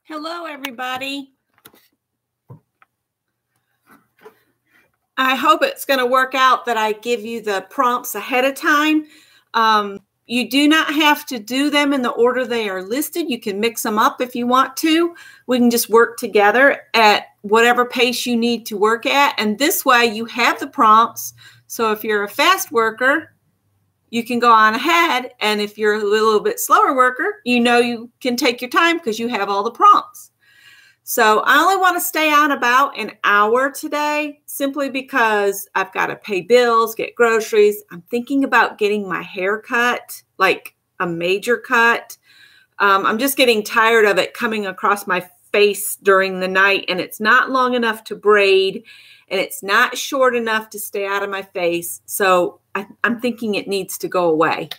Hello, everybody. I hope it's going to work out that I give you the prompts ahead of time. You do not have to do them in the order they are listed. You can mix them up if you want to. We can just work together at whatever pace you need to work at. And this way you have the prompts. So if you're a fast worker, you can go on ahead. And if you're a little bit slower worker, you know you can take your time because you have all the prompts. So I only want to stay on about an hour today simply because I've got to pay bills, get groceries. I'm thinking about getting my hair cut, like a major cut. I'm just getting tired of it coming across my face during the night, and it's not long enough to braid, and it's not short enough to stay out of my face. So I'm thinking it needs to go away.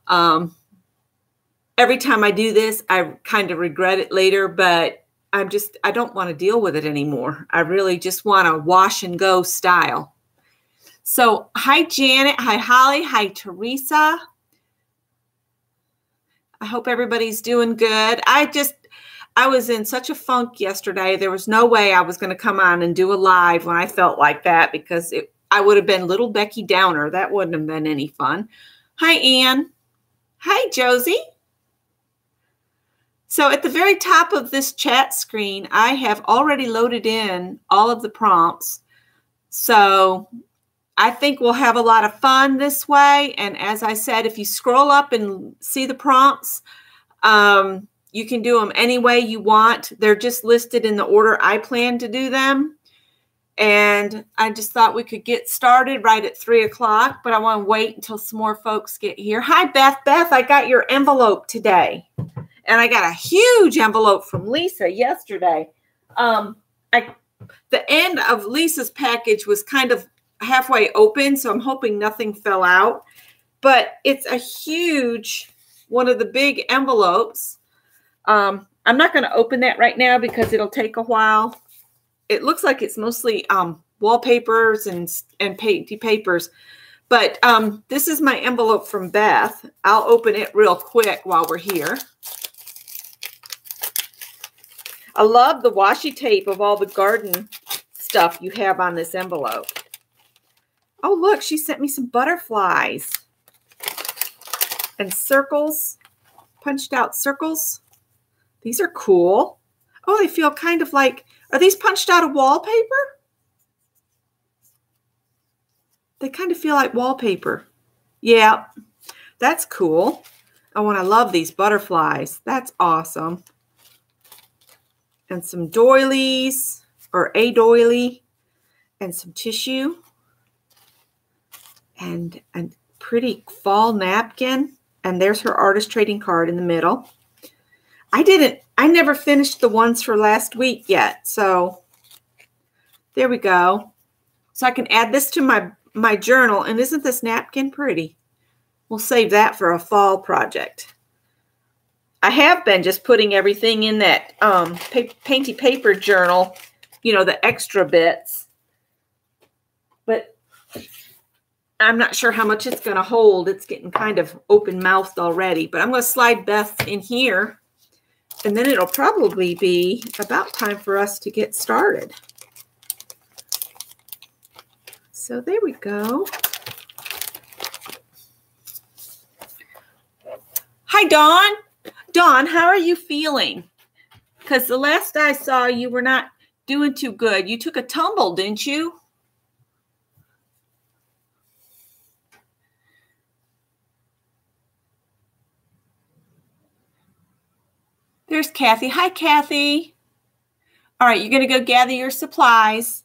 Every time I do this, I kind of regret it later, but I don't want to deal with it anymore. I really just want a wash and go style. So hi, Janet. Hi, Holly. Hi, Teresa. I hope everybody's doing good. I was in such a funk yesterday. There was no way I was going to come on and do a live when I felt like that because I would have been little Becky Downer. That wouldn't have been any fun. Hi, Ann. Hi, Josie. So at the very top of this chat screen, I have already loaded in all of the prompts. So I think we'll have a lot of fun this way. And as I said, if you scroll up and see the prompts, you can do them any way you want. They're just listed in the order I plan to do them. And I just thought we could get started right at 3 o'clock, but I want to wait until some more folks get here. Hi, Beth. Beth, I got your envelope today. And I got a huge envelope from Lisa yesterday. The end of Lisa's package was kind of halfway open, so I'm hoping nothing fell out. But it's a huge, one of the big envelopes. I'm not going to open that right now because it'll take a while. It looks like it's mostly wallpapers and papers. But this is my envelope from Beth. I'll open it real quick while we're here. I love the washi tape of all the garden stuff you have on this envelope. Oh, look, she sent me some butterflies and circles, punched out circles. These are cool. Oh, they feel kind of like, are these punched out of wallpaper? They kind of feel like wallpaper. Yeah, that's cool. Oh, and I love these butterflies. That's awesome. And some doilies, or a doily, and some tissue, and a pretty fall napkin. And there's her artist trading card in the middle. I never finished the ones for last week yet. So there we go. So I can add this to my journal. And isn't this napkin pretty? We'll save that for a fall project. I have been just putting everything in that painty paper journal, you know, the extra bits. But I'm not sure how much it's going to hold. It's getting kind of open-mouthed already. But I'm going to slide Beth in here. And then it'll probably be about time for us to get started. So there we go. Hi, Dawn. Dawn, how are you feeling? Because the last I saw, you were not doing too good. You took a tumble, didn't you? There's Kathy. Hi, Kathy. All right, you're going to go gather your supplies.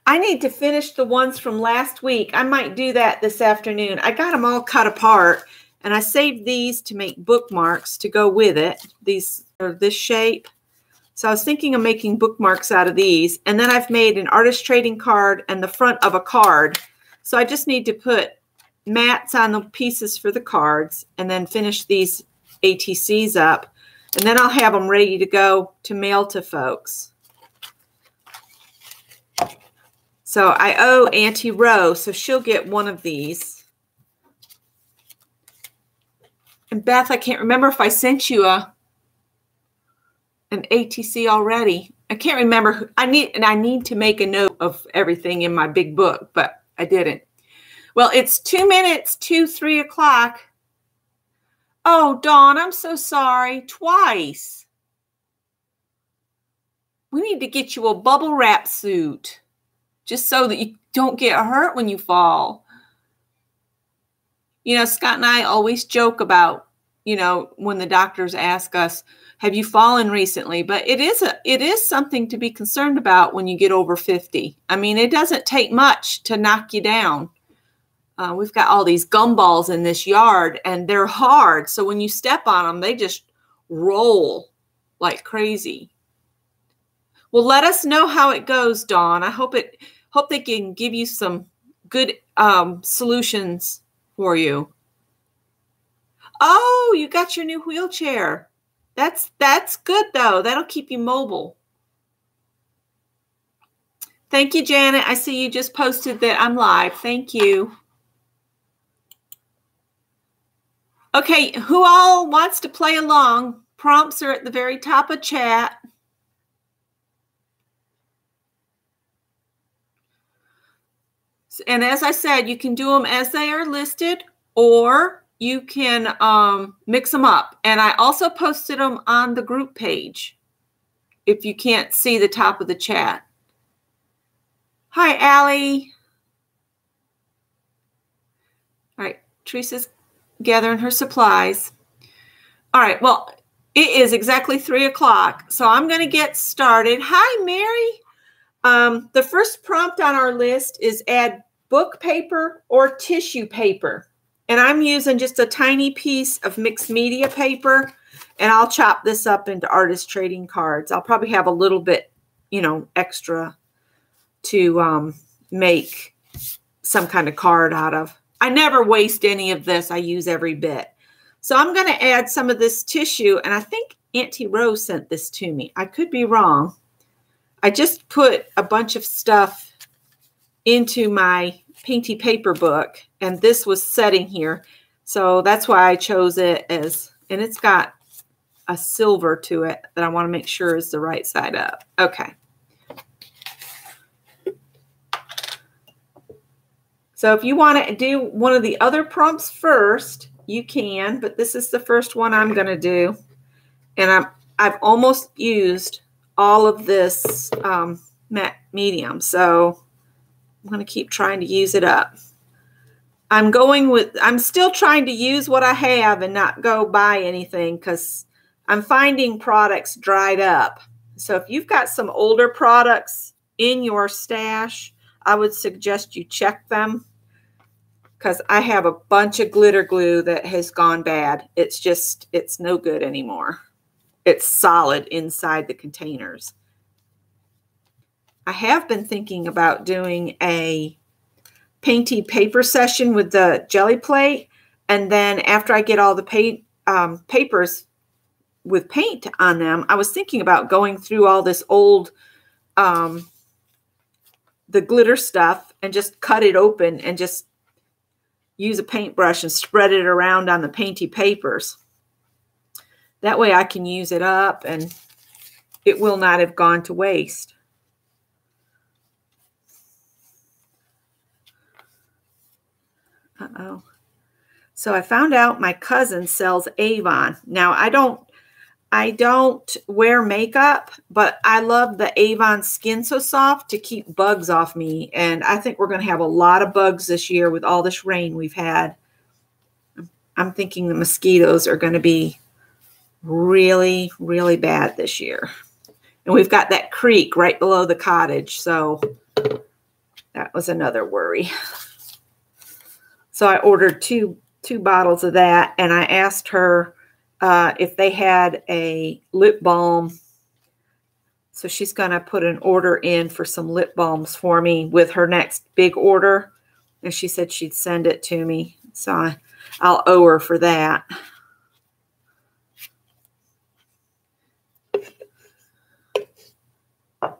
I need to finish the ones from last week. I might do that this afternoon. I got them all cut apart, and I saved these to make bookmarks to go with it. These are this shape. So I was thinking of making bookmarks out of these. And then I've made an artist trading card and the front of a card. So I just need to put mats on the pieces for the cards and then finish these ATCs up. And then I'll have them ready to go to mail to folks. So I owe Auntie Rose, so she'll get one of these. And Beth, I can't remember if I sent you an ATC already. I can't remember. I need to make a note of everything in my big book, but I didn't. Well, it's 2 minutes to 3 o'clock. Oh, Dawn, I'm so sorry. Twice. We need to get you a bubble wrap suit just so that you don't get hurt when you fall. You know, Scott and I always joke about, you know, when the doctors ask us, have you fallen recently? But it is something to be concerned about when you get over 50. I mean, it doesn't take much to knock you down. We've got all these gumballs in this yard, and they're hard. So when you step on them, they just roll like crazy. Well, let us know how it goes, Dawn. I hope they can give you some good solutions for you. Oh, you got your new wheelchair. That's good, though. That'll keep you mobile. Thank you, Janet. I see you just posted that I'm live. Thank you. Okay, who all wants to play along? Prompts are at the very top of chat. And as I said, you can do them as they are listed, or you can mix them up. And I also posted them on the group page if you can't see the top of the chat. Hi, Allie. All right, Teresa's gathering her supplies. All right, well, it is exactly 3 o'clock, so I'm going to get started. Hi, Mary. The first prompt on our list is add book paper or tissue paper. And I'm using just a tiny piece of mixed media paper, and I'll chop this up into artist trading cards. I'll probably have a little bit, you know, extra to make some kind of card out of. I never waste any of this. I use every bit. So I'm going to add some of this tissue, and I think Auntie Rose sent this to me. I could be wrong. I just put a bunch of stuff into my painty paper book, and this was setting here. So that's why I chose it as, and it's got a silver to it that I want to make sure is the right side up. Okay. So if you want to do one of the other prompts first, you can, but this is the first one I'm going to do. And I've almost used all of this matte medium, so I'm going to keep trying to use it up. I'm still trying to use what I have and not go buy anything because I'm finding products dried up. So if you've got some older products in your stash, I would suggest you check them because I have a bunch of glitter glue that has gone bad. It's no good anymore. It's solid inside the containers. I have been thinking about doing a painty paper session with the Gelly Plate, and then after I get all the papers with paint on them, I was thinking about going through all this old the glitter stuff and just cut it open and just use a paintbrush and spread it around on the painty papers. That way I can use it up and it will not have gone to waste. Uh-oh. So I found out my cousin sells Avon. Now I don't wear makeup, but I love the Avon Skin So Soft to keep bugs off me. And I think we're going to have a lot of bugs this year with all this rain we've had. I'm thinking the mosquitoes are going to be really, really bad this year. And we've got that creek right below the cottage. So that was another worry. So I ordered two bottles of that, and I asked her if they had a lip balm. So she's going to put an order in for some lip balms for me with her next big order. And she said she'd send it to me. So I'll owe her for that. All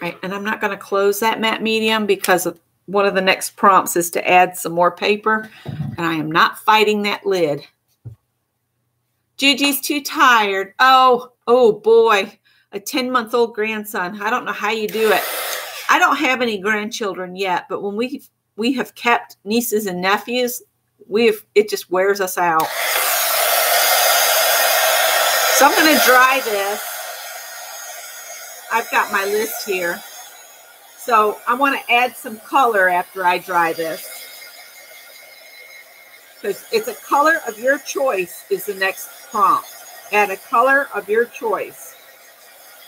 right, and I'm not going to close that matte medium because of one of the next prompts is to add some more paper, and I am not fighting that lid. Gigi's too tired. Oh boy, a 10-month-old grandson. I don't know how you do it. I don't have any grandchildren yet, but when we have kept nieces and nephews, it just wears us out. So I'm going to dry this. I've got my list here. So I want to add some color after I dry this, because it's a color of your choice is the next prompt. Add a color of your choice.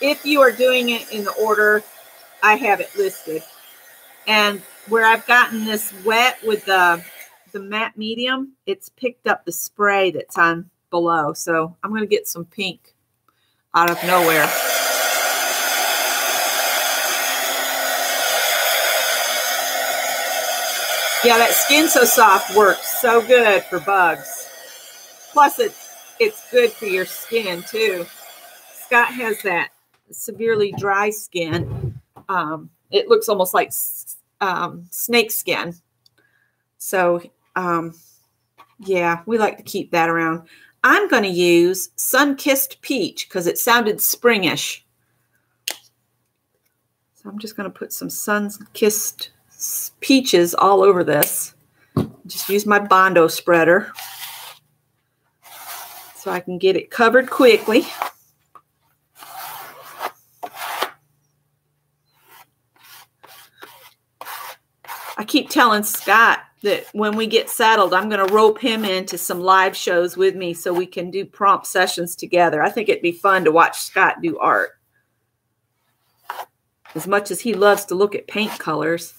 If you are doing it in the order I have it listed. And where I've gotten this wet with the matte medium, it's picked up the spray that's on below. So I'm going to get some pink out of nowhere. Yeah, that Skin So Soft works so good for bugs. Plus, it's good for your skin, too. Scott has that severely dry skin. It looks almost like snake skin. So, yeah, we like to keep that around. I'm going to use Sun-Kissed Peach because it sounded springish. So I'm just going to put some Sun-Kissed peaches all over this. Just use my Bondo spreader so I can get it covered quickly. I keep telling Scott that when we get settled, I'm going to rope him into some live shows with me so we can do prompt sessions together. I think it'd be fun to watch Scott do art. As much as he loves to look at paint colors.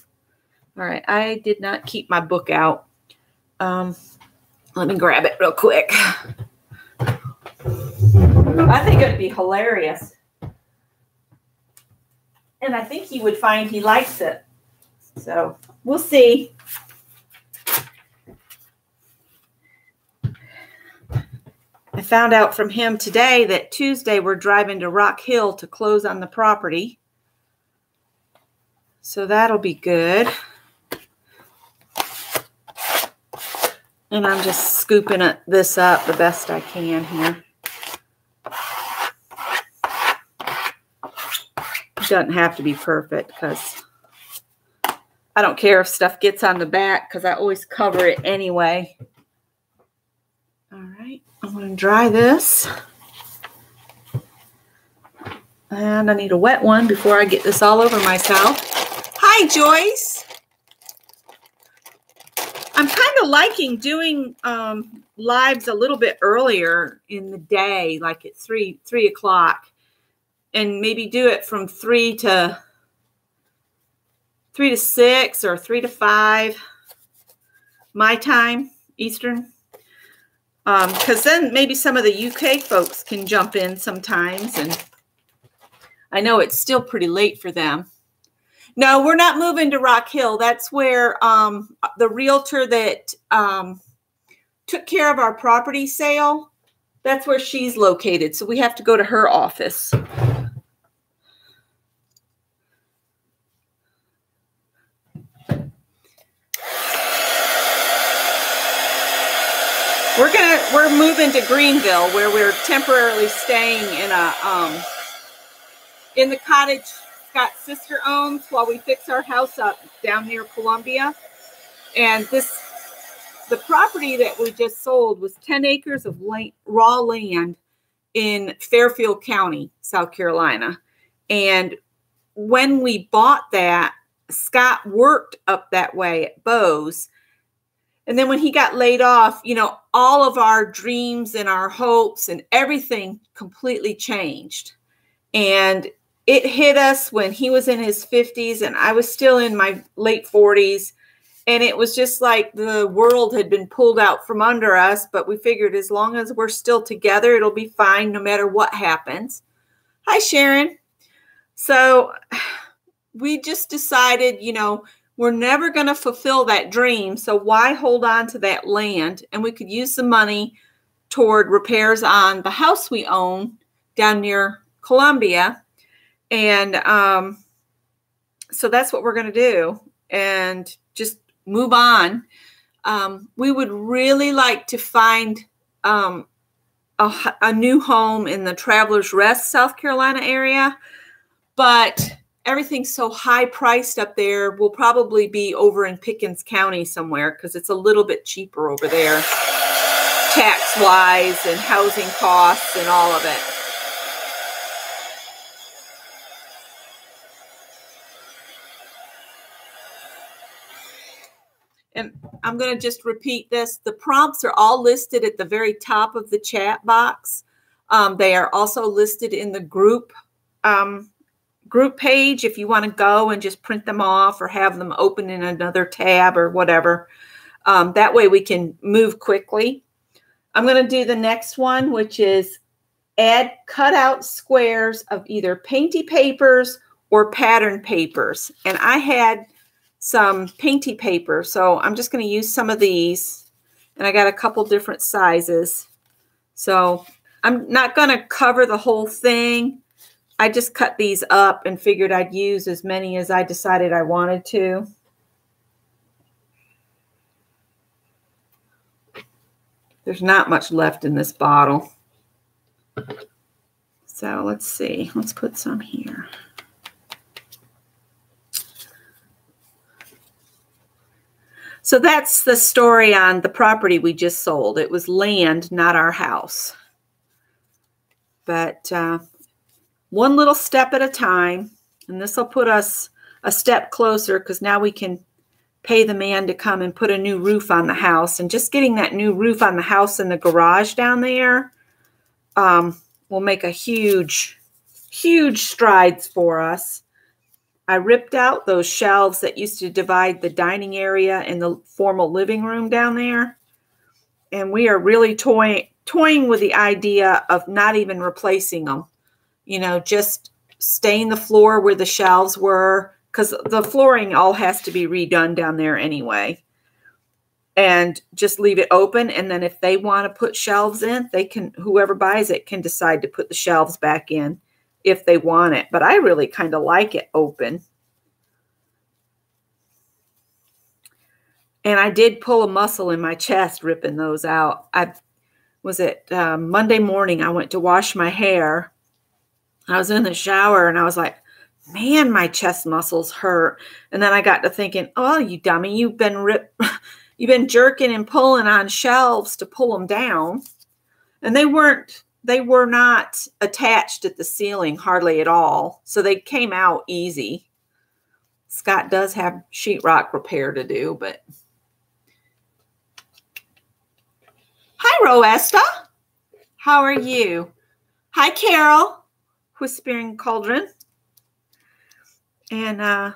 All right, I did not keep my book out. Let me grab it real quick. I think it'd be hilarious. And I think he would find he likes it. So we'll see. I found out from him today that Tuesday we're driving to Rock Hill to close on the property. So that'll be good. And I'm just scooping this up the best I can here. It doesn't have to be perfect because I don't care if stuff gets on the back because I always cover it anyway. All right, I'm going to dry this. And I need a wet one before I get this all over myself. Hi, Joyce. I'm kind of liking doing lives a little bit earlier in the day, like at 3 o'clock, and maybe do it from 3 to 6 or 3 to 5 my time, Eastern. Because then maybe some of the UK folks can jump in sometimes, and I know it's still pretty late for them. No, we're not moving to Rock Hill. That's where the realtor that took care of our property sale, that's where she's located. So we have to go to her office. We're moving to Greenville, where we're temporarily staying in the cottage Scott's sister owns while we fix our house up down near Columbia. And the property that we just sold was 10 acres of raw land in Fairfield County, South Carolina. And when we bought that, Scott worked up that way at Bose. And then when he got laid off, you know, all of our dreams and our hopes and everything completely changed. And it hit us when he was in his 50s and I was still in my late 40s. And it was just like the world had been pulled out from under us. But we figured as long as we're still together, it'll be fine no matter what happens. Hi, Sharon. So we just decided, you know, we're never going to fulfill that dream. So why hold on to that land? And we could use the money toward repairs on the house we own down near Columbia. And so that's what we're going to do and just move on. We would really like to find a a new home in the Travelers Rest, South Carolina area, but everything's so high priced up there. We'll probably be over in Pickens County somewhere because it's a little bit cheaper over there, tax-wise and housing costs and all of it. And I'm going to just repeat this. The prompts are all listed at the very top of the chat box. They are also listed in the group page if you want to go and just print them off or have them open in another tab or whatever. That way we can move quickly. I'm going to do the next one, which is add cutout squares of either painty papers or pattern papers. And I had some painty paper, so I'm just going to use some of these, and I got a couple different sizes. So I'm not going to cover the whole thing. I just cut these up and figured I'd use as many as I decided I wanted to. There's not much left in this bottle. So let's see. Let's put some here. So that's the story on the property we just sold. It was land, not our house. But one little step at a time. And this will put us a step closer because now we can pay the man to come and put a new roof on the house. And just getting that new roof on the house and the garage down there will make a huge, huge strides for us. I ripped out those shelves that used to divide the dining area and the formal living room down there. And we are really toying with the idea of not even replacing them. You know, just staying the floor where the shelves were, because the flooring all has to be redone down there anyway. And just leave it open. And then if they want to put shelves in, they can, whoever buys it can decide to put the shelves back in if they want it. But I really kind of like it open. And I did pull a muscle in my chest ripping those out. I was at Monday morning, I went to wash my hair. I was in the shower and I was like, man, my chest muscles hurt. And then I got to thinking, oh, you dummy, you've been jerking and pulling on shelves to pull them down. And they were not attached at the ceiling hardly at all. So they came out easy. Scott does have sheetrock repair to do, but. Hi, Roesta. How are you? Hi, Carol, Whispering Cauldron. And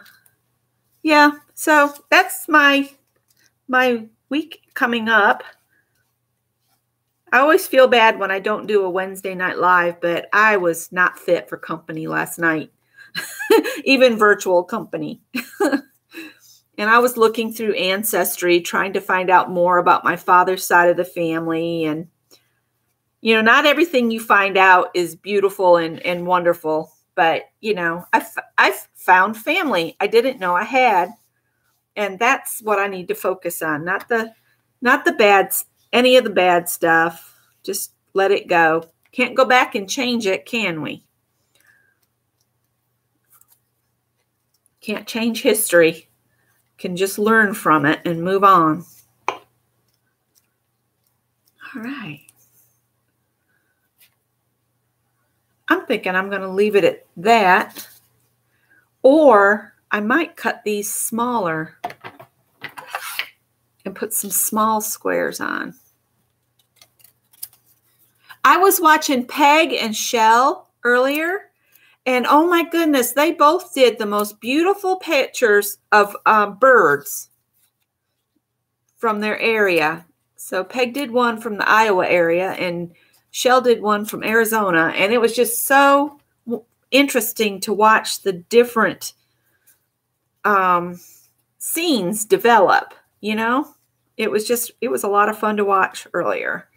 yeah, so that's my week coming up. I always feel bad when I don't do a Wednesday night live, but I was not fit for company last night, even virtual company. And I was looking through Ancestry, trying to find out more about my father's side of the family. And, you know, not everything you find out is beautiful and wonderful. But, you know, I've found family I didn't know I had. And that's what I need to focus on. Not the bad, any of the bad stuff. Just let it go. Can't go back and change it, can we? Can't change history. Can just learn from it and move on. All right. I'm thinking I'm going to leave it at that. Or I might cut these smaller and put some small squares on. I was watching Peg and Shell earlier. And oh my goodness, they both did the most beautiful pictures of birds from their area. So Peg did one from the Iowa area and Shell did one from Arizona. And it was just so interesting to watch the different scenes develop, you know? It was a lot of fun to watch earlier.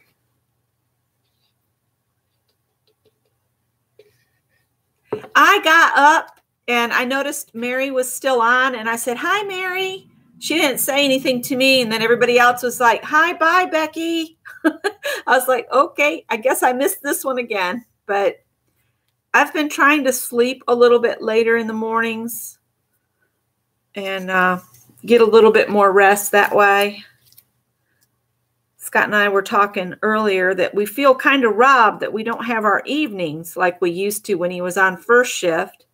I got up and I noticed Mary was still on and I said, hi, Mary. She didn't say anything to me. And then everybody else was like, hi, bye, Becky. I was like, okay, I guess I missed this one again. But I've been trying to sleep a little bit later in the mornings and get a little bit more rest that way. Scott and I were talking earlier that we feel kind of robbed that we don't have our evenings like we used to when he was on first shift,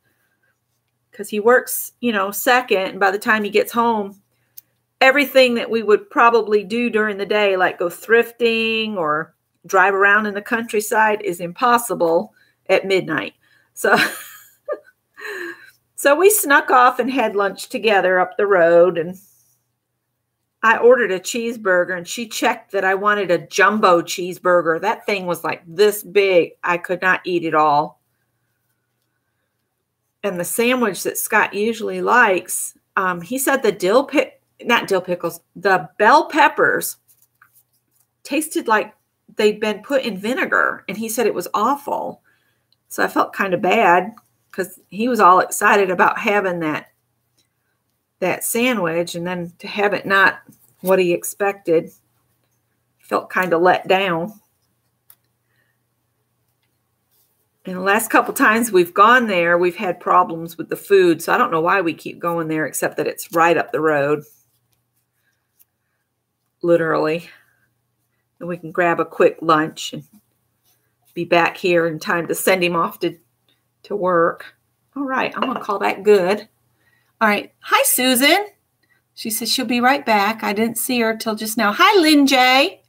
because he works, second. And by the time he gets home, everything that we would probably do during the day, like go thrifting or drive around in the countryside, is impossible at midnight. So, so we snuck off and had lunch together up the road, and I ordered a cheeseburger, and she checked that I wanted a jumbo cheeseburger. That thing was like this big. I could not eat it all. And the sandwich that Scott usually likes, he said the the bell peppers tasted like they'd been put in vinegar, and he said it was awful. So I felt kind of bad because he was all excited about having that sandwich, and then to have it not what he expected, felt kind of let down. And the last couple times we've gone there, we've had problems with the food, so I don't know why we keep going there, except that it's right up the road, literally. And we can grab a quick lunch and be back here in time to send him off to work. All right, I'm going to call that good. All right. Hi, Susan. She says she'll be right back. I didn't see her till just now. Hi, Lynn J.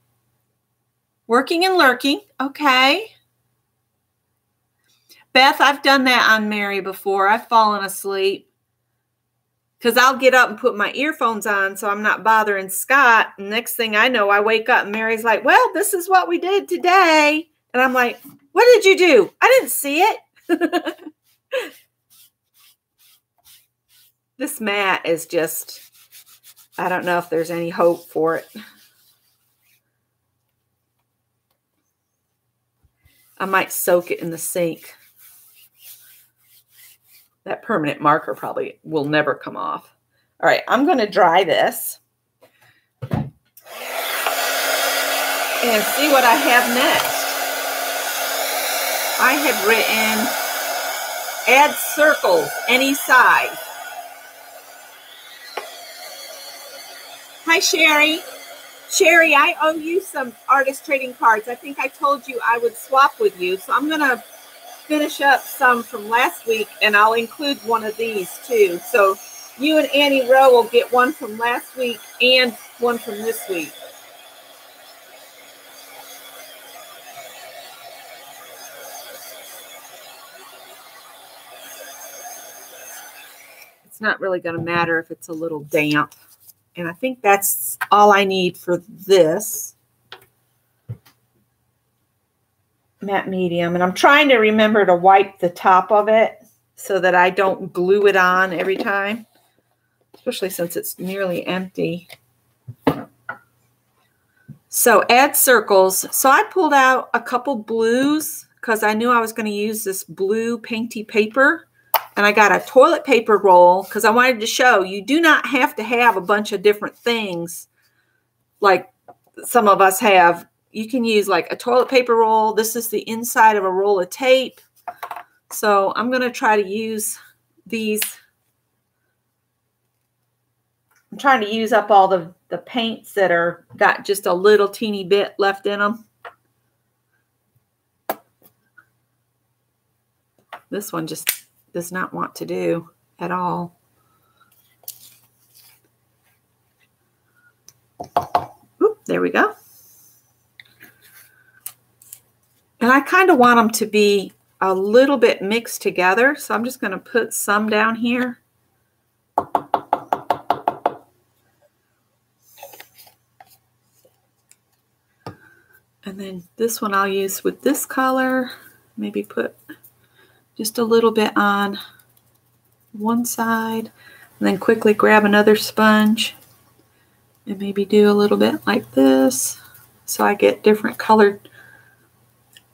Working and lurking. Okay. Beth, I've done that on Mary before. I've fallen asleep because I'll get up and put my earphones on so I'm not bothering Scott. And next thing I know, I wake up and Mary's like, well, this is what we did today. And I'm like, what did you do? I didn't see it. This mat is just, I don't know if there's any hope for it. I might soak it in the sink. That permanent marker probably will never come off. All right, I'm going to dry this and see what I have next. I have written add circles any size. Hi, Sherry. Sherry, I owe you some artist trading cards. I think I told you I would swap with you. So I'm going to finish up some from last week, and I'll include one of these too. So you and Annie Rowe will get one from last week and one from this week. It's not really going to matter if it's a little damp. And I think that's all I need for this matte medium. And I'm trying to remember to wipe the top of it so that I don't glue it on every time, especially since it's nearly empty. So add circles. So I pulled out a couple blues because I knew I was going to use this blue painty paper. And I got a toilet paper roll because I wanted to show you do not have to have a bunch of different things like some of us have. You can use like a toilet paper roll. This is the inside of a roll of tape. So I'm going to try to use these. I'm trying to use up all the paints that are got just a little teeny bit left in them. This one just does not want to do at all. Oop, there we go. And I kind of want them to be a little bit mixed together. So I'm just going to put some down here. And then this one I'll use with this color. Maybe put just a little bit on one side, and then quickly grab another sponge and maybe do a little bit like this so I get different colored.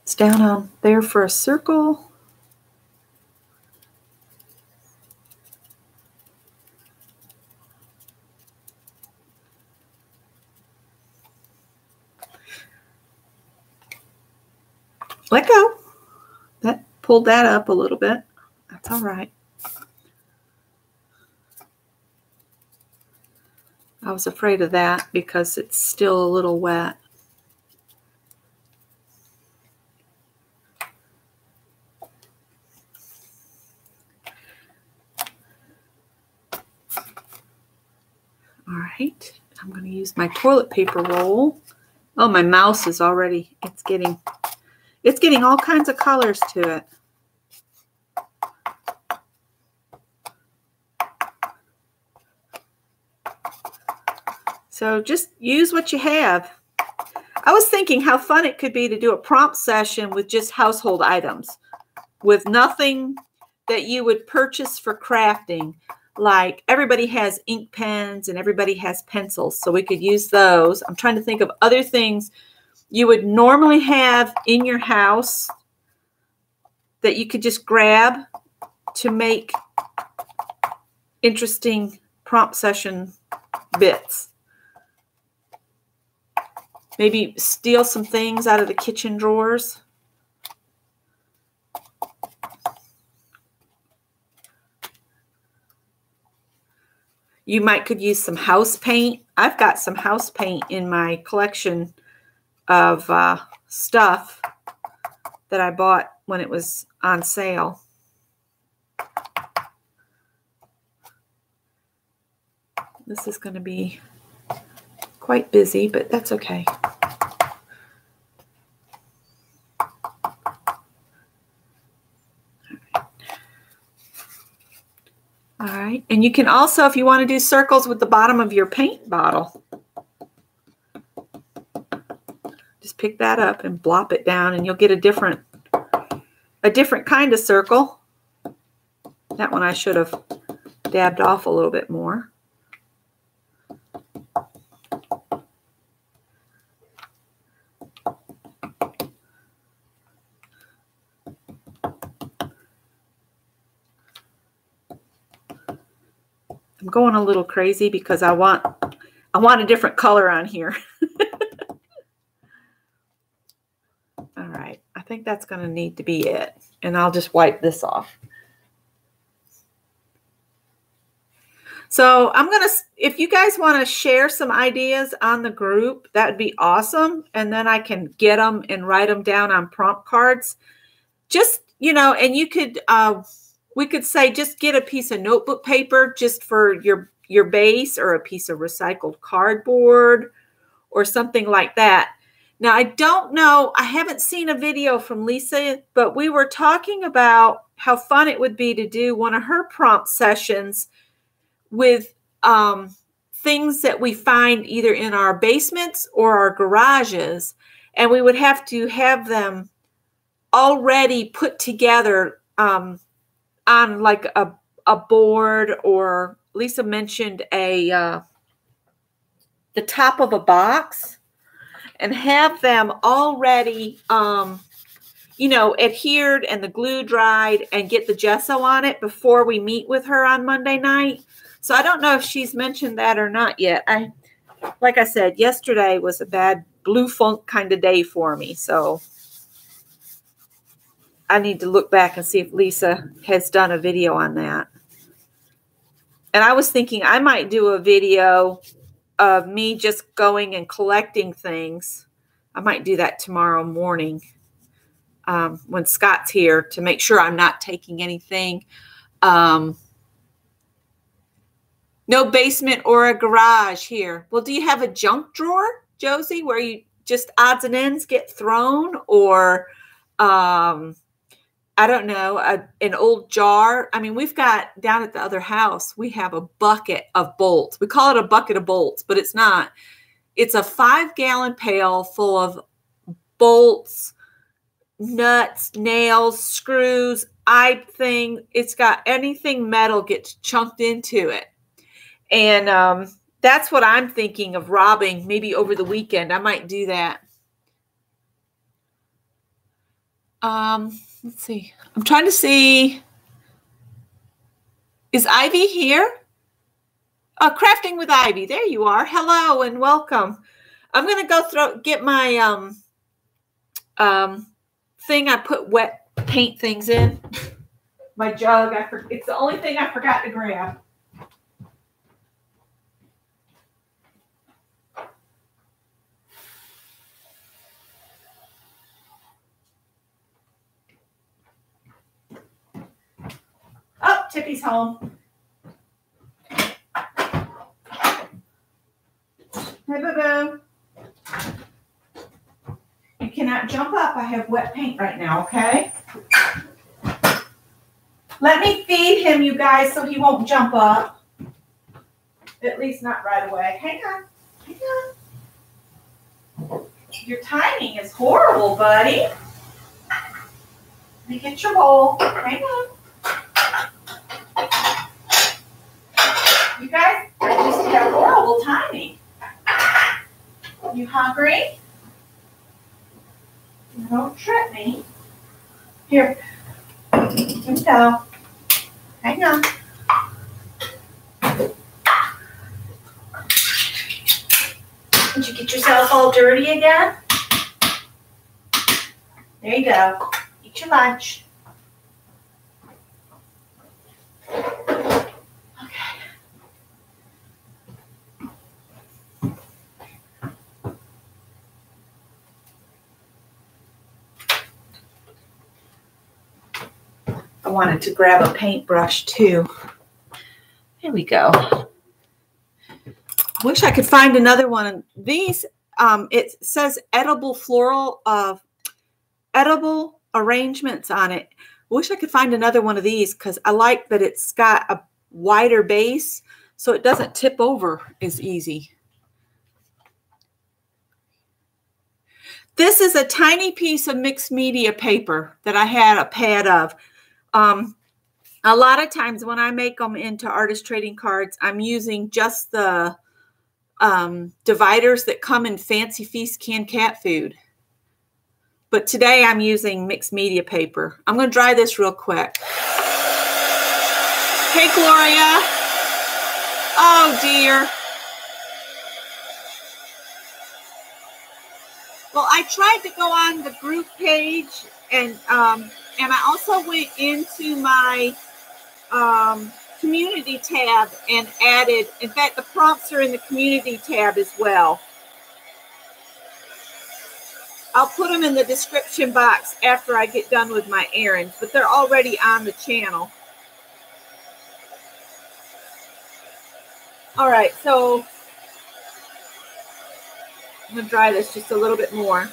It's down on there for a circle. let go. That pulled that up a little bit. That's all right. I was afraid of that because it's still a little wet. All right, I'm going to use my toilet paper roll. Oh, my mouse is already, it's getting all kinds of colors to it. So just use what you have. I was thinking how fun it could be to do a prompt session with just household items, with nothing that you would purchase for crafting. Like everybody has ink pens and everybody has pencils, so we could use those. I'm trying to think of other things you would normally have in your house that you could just grab to make interesting prompt session bits. Maybe steal some things out of the kitchen drawers. You could use some house paint. I've got some house paint in my collection of stuff that I bought when it was on sale. This is going to be quite busy, but that's okay. All right, and you can also, if you want to do circles with the bottom of your paint bottle, just pick that up and blop it down and you'll get a different kind of circle. That one I should have dabbed off a little bit more. I'm going a little crazy because I want a different color on here. All right, I think that's going to need to be it. And I'll just wipe this off. So I'm going to, if you guys want to share some ideas on the group, that would be awesome. And then I can get them and write them down on prompt cards. Just, you know, and you could, we could say just get a piece of notebook paper just for your base, or a piece of recycled cardboard or something like that. Now, I don't know, I haven't seen a video from Lisa, but we were talking about how fun it would be to do one of her prompt sessions with things that we find either in our basements or our garages, and we would have to have them already put together on like a board, or Lisa mentioned the top of a box, and have them already, you know, adhered and the glue dried, and get the gesso on it before we meet with her on Monday night. So I don't know if she's mentioned that or not yet. Like I said, yesterday was a bad blue funk kind of day for me. So I need to look back and see if Lisa has done a video on that. And I was thinking I might do a video of me just going and collecting things. I might do that tomorrow morning when Scott's here, to make sure I'm not taking anything. No basement or a garage here. Well, do you have a junk drawer, Josie, where you just odds and ends get thrown? Or I don't know, an old jar. I mean, we've got down at the other house, we have a bucket of bolts. We call it a bucket of bolts, but it's not. It's a 5-gallon pail full of bolts, nuts, nails, screws, it's got anything metal gets chunked into it. And that's what I'm thinking of robbing maybe over the weekend. I might do that. Let's see. I'm trying to see. Is Ivy here? Oh, Crafting with Ivy. There you are. Hello and welcome. I'm going to go get my thing I put wet paint things in. My jug. It's the only thing I forgot to grab. Oh, Tippy's home. Hey, boo-boo. You cannot jump up. I have wet paint right now, okay? Let me feed him, you guys, so he won't jump up. At least not right away. Hang on. Hang on. Your timing is horrible, buddy. Let me get your bowl. Hang on. You guys, I used to have horrible timing. You hungry? Don't trip me. Here. Here we go. Hang on. Did you get yourself all dirty again? There you go. Eat your lunch. I wanted to grab a paintbrush too. Here we go. Wish I could find another one of these. It says edible floral edible arrangements on it. Wish I could find another one of these because I like that it's got a wider base so it doesn't tip over as easy. This is a tiny piece of mixed media paper that I had a pad of. A lot of times when I make them into artist trading cards, I'm using just the dividers that come in Fancy Feast canned cat food. But today I'm using mixed media paper. I'm going to dry this real quick. Hey, Gloria. Oh, dear. Well, I tried to go on the group page and I also went into my community tab and added, in fact, the prompts are in the community tab as well. I'll put them in the description box after I get done with my errands, but they're already on the channel. All right, so I'm going to dry this just a little bit more.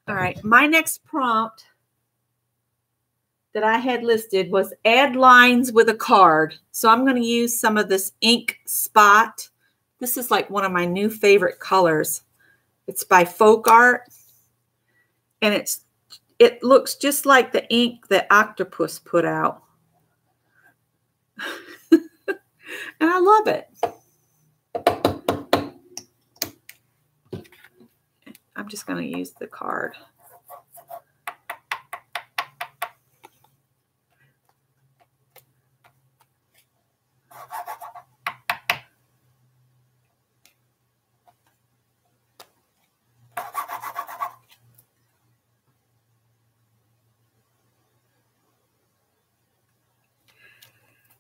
All right, my next prompt that I had listed was add lines with a card. So I'm going to use some of this ink spot. This is like one of my new favorite colors. It's by Folk Art. And it looks just like the ink that Octopus put out. And I love it. I'm just going to use the card.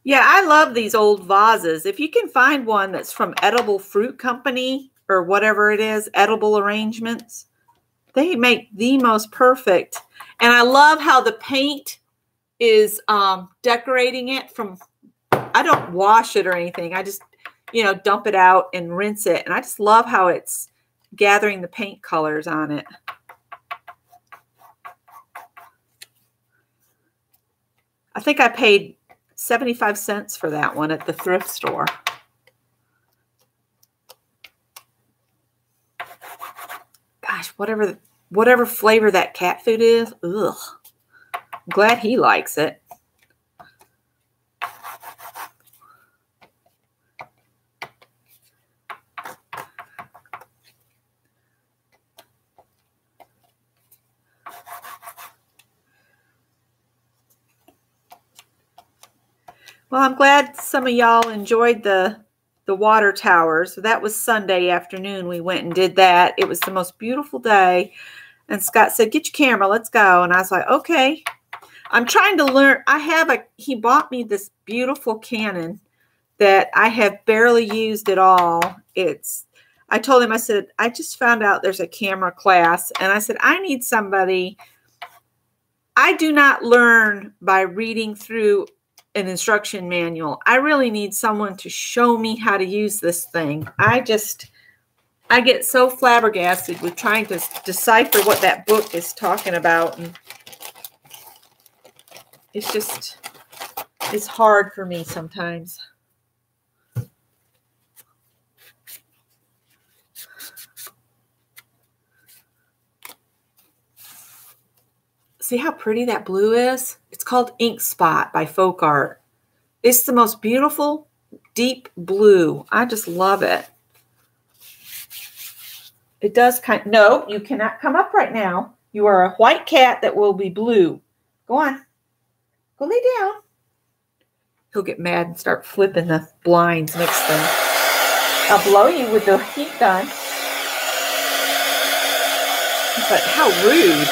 Yeah, I love these old vases. If you can find one that's from Edible Fruit Company or whatever it is, Edible Arrangements, they make the most perfect. And I love how the paint is decorating it from, I don't wash it or anything. I just, dump it out and rinse it. And I just love how it's gathering the paint colors on it. I think I paid 75 cents for that one at the thrift store. Gosh, whatever flavor that cat food is, ugh. I'm glad he likes it. Well, I'm glad some of y'all enjoyed the the water towers. So that was Sunday afternoon. We went and did that. It was the most beautiful day. And Scott said, get your camera, let's go. And I was like, okay. I'm trying to learn. He bought me this beautiful Canon that I have barely used at all. I told him, I said, I just found out there's a camera class. And I said, I need somebody. I do not learn by reading through an instruction manual. I really need someone to show me how to use this thing. I get so flabbergasted with trying to decipher what that book is talking about. And it's hard for me sometimes. See how pretty that blue is? It's called Ink Spot by Folk Art. It's the most beautiful, deep blue. I just love it. It does no, you cannot come up right now. You are a white cat that will be blue. Go on. Go lay down. He'll get mad and start flipping the blinds next thing. I'll blow you with the heat gun. But how rude.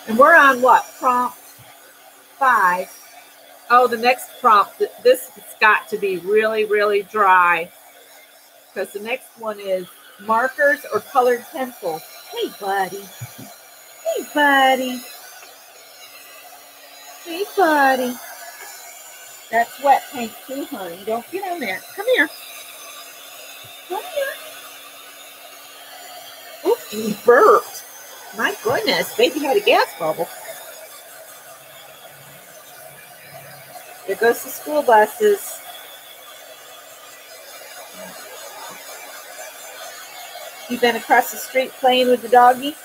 And we're on what? Prompt 5. Oh, the next prompt. This has got to be really, really dry. Because the next one is markers or colored pencils. Hey, buddy. Hey, buddy. Hey, buddy. That's wet paint too, honey. Don't get on there. Come here. Come here. Oops, he burped. My goodness, baby had a gas bubble. There goes the school buses. You been across the street playing with the doggy?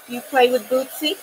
You play with Bootsy?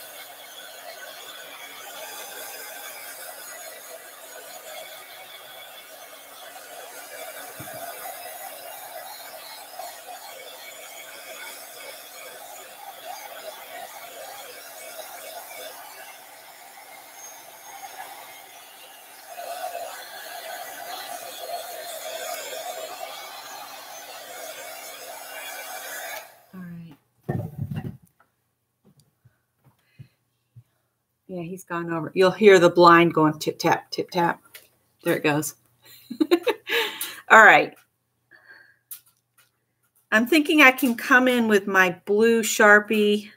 Yeah, he's gone over. You'll hear the blind going tip, tap, tip, tap. There it goes. All right. I'm thinking I can come in with my blue Sharpie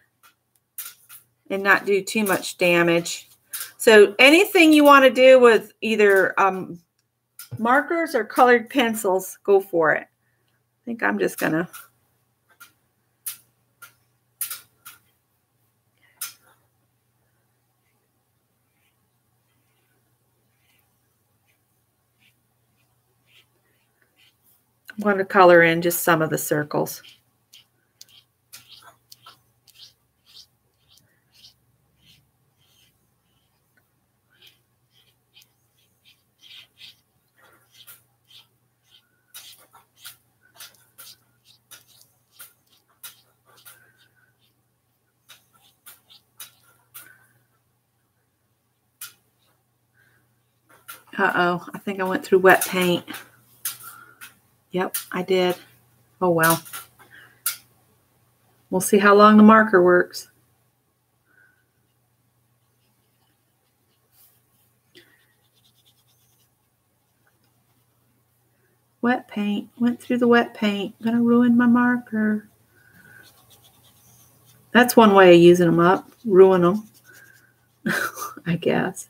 and not do too much damage. So anything you want to do with either markers or colored pencils, go for it. I think I'm just going to. I'm going to color in just some of the circles. Uh-oh, I think I went through wet paint. Yep, I did. Oh, well. We'll see how long the marker works. Wet paint. Went through the wet paint. Gonna ruin my marker. That's one way of using them up. Ruin them. I guess.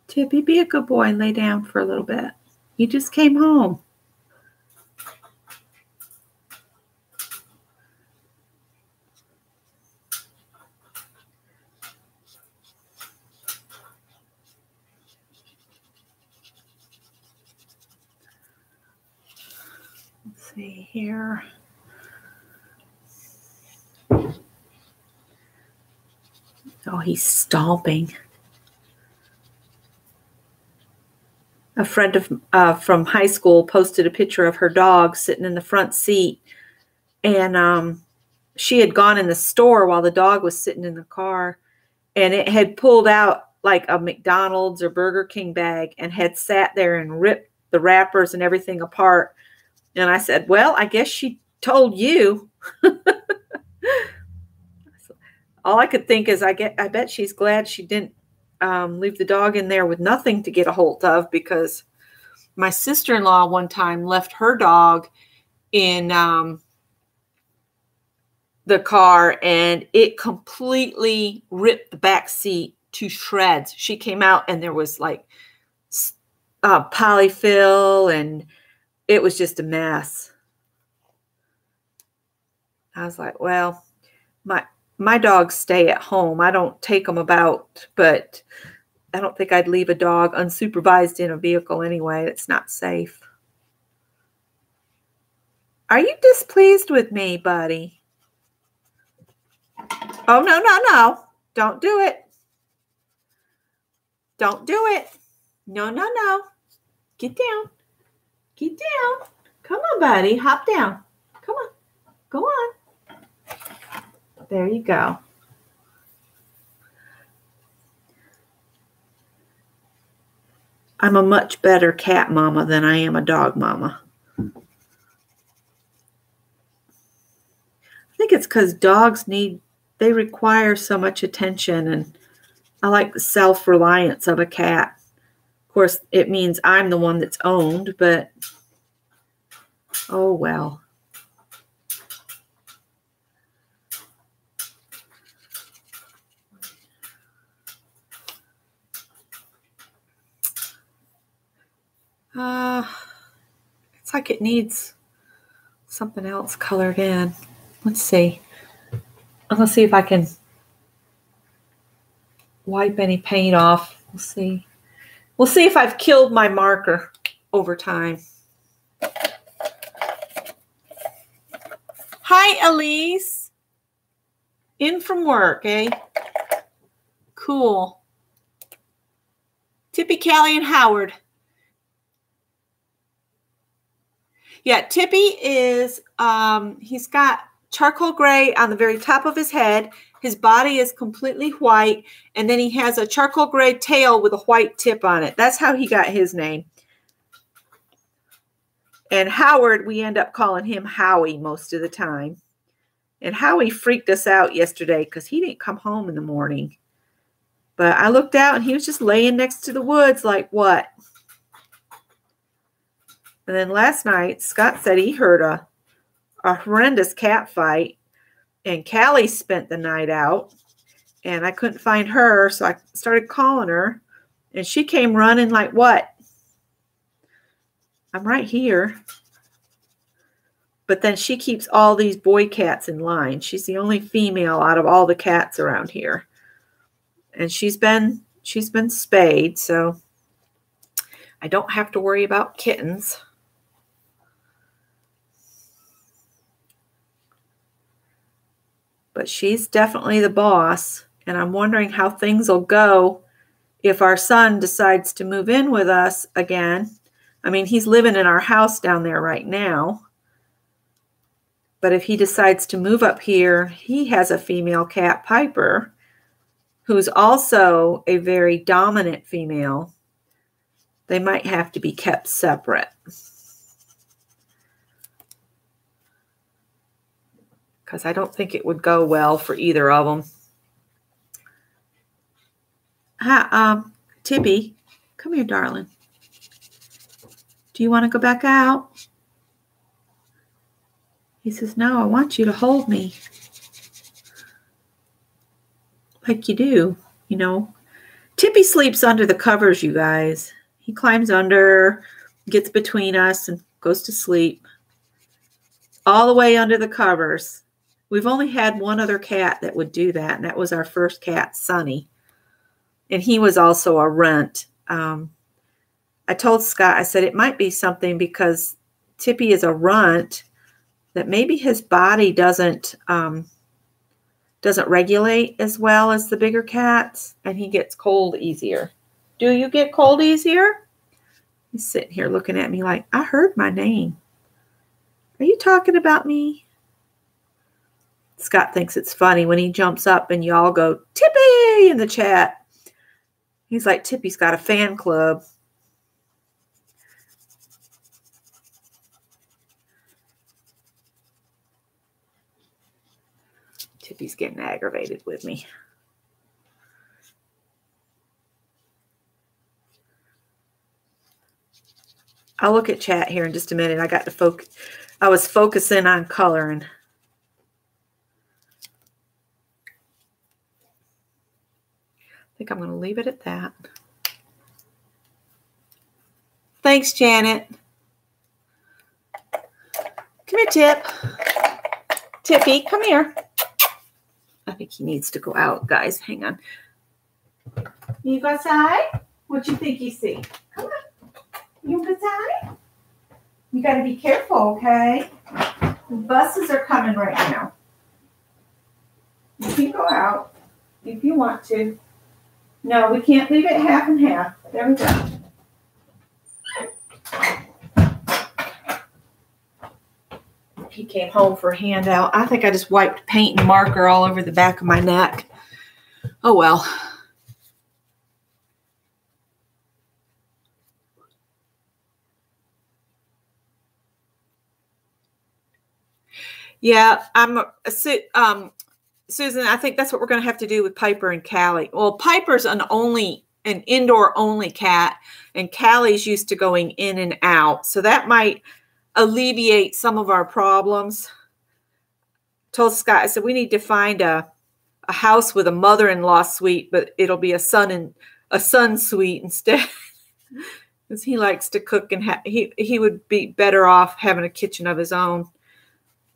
Tippy, be a good boy and lay down for a little bit. You just came home. see here. Oh, he's stomping. A friend of from high school posted a picture of her dog sitting in the front seat, and she had gone in the store while the dog was sitting in the car, and it had pulled out like a McDonald's or Burger King bag and had sat there and ripped the wrappers and everything apart. And I said, well, I guess she told you. All I could think is I bet she's glad she didn't leave the dog in there with nothing to get a hold of, because my sister-in-law one time left her dog in the car, and it completely ripped the back seat to shreds. She came out and there was like polyfill, and it was just a mess. I was like, well, my dogs stay at home. I don't take them about, but I don't think I'd leave a dog unsupervised in a vehicle anyway. It's not safe. Are you displeased with me, buddy? Oh, no, no, no. Don't do it. Don't do it. No, no, no. Get down. Get down. Come on, buddy. Hop down. Come on. Go on. There you go. I'm a much better cat mama than I am a dog mama. I think it's because dogs they require so much attention, and I like the self-reliance of a cat. Of course, it means I'm the one that's owned, but oh well. It's like it needs something else colored in. Let's see. I'm going to see if I can wipe any paint off. We'll see. We'll see if I've killed my marker over time. Hi, Elise. In from work, eh? Cool. Tippy, Callie, and Howard. Yeah, Tippy is, he's got charcoal gray on the very top of his head. His body is completely white, and then he has a charcoal gray tail with a white tip on it. That's how he got his name. And Howard, we end up calling him Howie most of the time. And Howie freaked us out yesterday because he didn't come home in the morning. But I looked out, and he was just laying next to the woods like, what? And then last night, Scott said he heard a horrendous cat fight, and Callie spent the night out, and I couldn't find her, so I started calling her, and she came running like, what? I'm right here. But then she keeps all these boy cats in line. She's the only female out of all the cats around here. And she's been spayed, so I don't have to worry about kittens. But she's definitely the boss, and I'm wondering how things will go if our son decides to move in with us again. I mean, he's living in our house down there right now. But if he decides to move up here, he has a female cat, Piper, who's also a very dominant female. They might have to be kept separate. Because I don't think it would go well for either of them. Hi, Tippy, come here, darling. Do you want to go back out? He says, no, I want you to hold me. Like you do, you know. Tippy sleeps under the covers, you guys. He climbs under, gets between us, and goes to sleep. All the way under the covers. We've only had one other cat that would do that, and that was our first cat, Sonny. And he was also a runt. I told Scott, I said, it might be something because Tippy is a runt, that maybe his body doesn't regulate as well as the bigger cats, and he gets cold easier. Do you get cold easier? He's sitting here looking at me like, I heard my name. Are you talking about me? Scott thinks it's funny when he jumps up and you all go, Tippy, in the chat. He's like, Tippy's got a fan club. Tippy's getting aggravated with me. I'll look at chat here in just a minute. I got to focus. I was focusing on coloring. I think I'm going to leave it at that. Thanks, Janet. Come here, Tip. Tippy, come here. I think he needs to go out, guys. Hang on. You go outside? What you think you see? Come on. You go outside? You got to be careful, okay? The buses are coming right now. You can go out if you want to. No, we can't leave it half and half. There we go. He came home for a handout. I think I just wiped paint and marker all over the back of my neck. Oh, well. Yeah, Susan, I think that's what we're going to have to do with Piper and Callie. Well, Piper's an indoor only cat, and Callie's used to going in and out. So that might alleviate some of our problems. Told Scott, I said, we need to find a house with a mother-in-law suite, but it'll be a son suite instead. Because he likes to cook, and he would be better off having a kitchen of his own.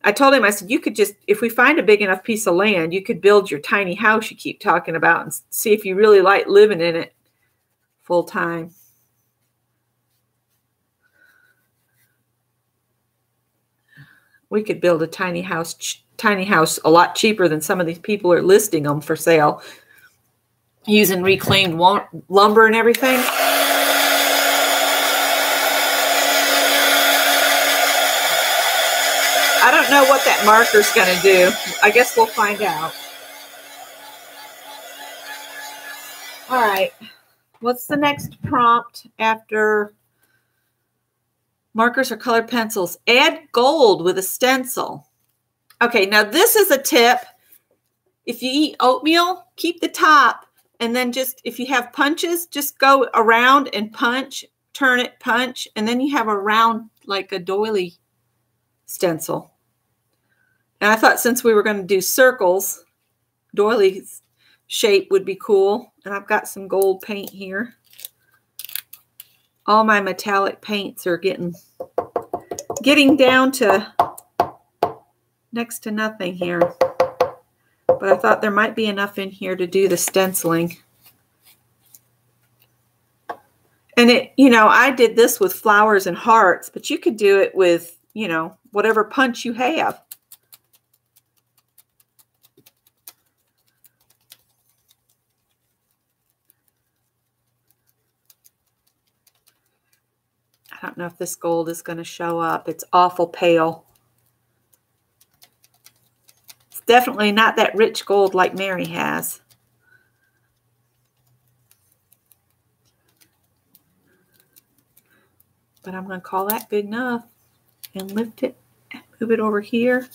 I told him, I said, you could just, if we find a big enough piece of land, you could build your tiny house you keep talking about and see if you really like living in it full time. We could build a tiny house a lot cheaper than some of these people are listing them for sale, using reclaimed lumber and everything. I don't know what that marker's going to do. I guess we'll find out. All right. What's the next prompt after markers or colored pencils? Add gold with a stencil. Okay, now this is a tip. If you eat oatmeal, keep the top. And then just, if you have punches, just go around and punch, turn it, punch. And then you have a round, like a doily stencil. And I thought since we were going to do circles, doily shape would be cool. And I've got some gold paint here. All my metallic paints are getting down to next to nothing here. But I thought there might be enough in here to do the stenciling. And I did this with flowers and hearts, but you could do it with, whatever punch you have. I don't know if this gold is going to show up. It's awful pale. It's definitely not that rich gold like Mary has. But I'm going to call that good enough and lift it and move it over here.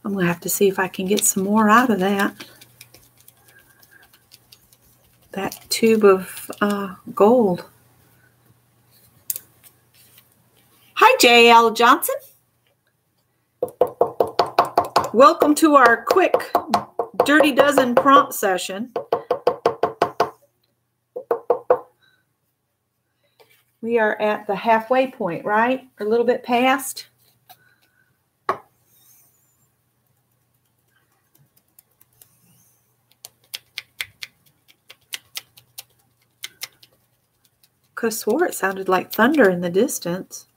I'm going to have to see if I can get some more out of that tube of gold. Hi, J.L. Johnson. Welcome to our quick Dirty Dozen prompt session. We are at the halfway point, right? A little bit past. Could have swore it sounded like thunder in the distance.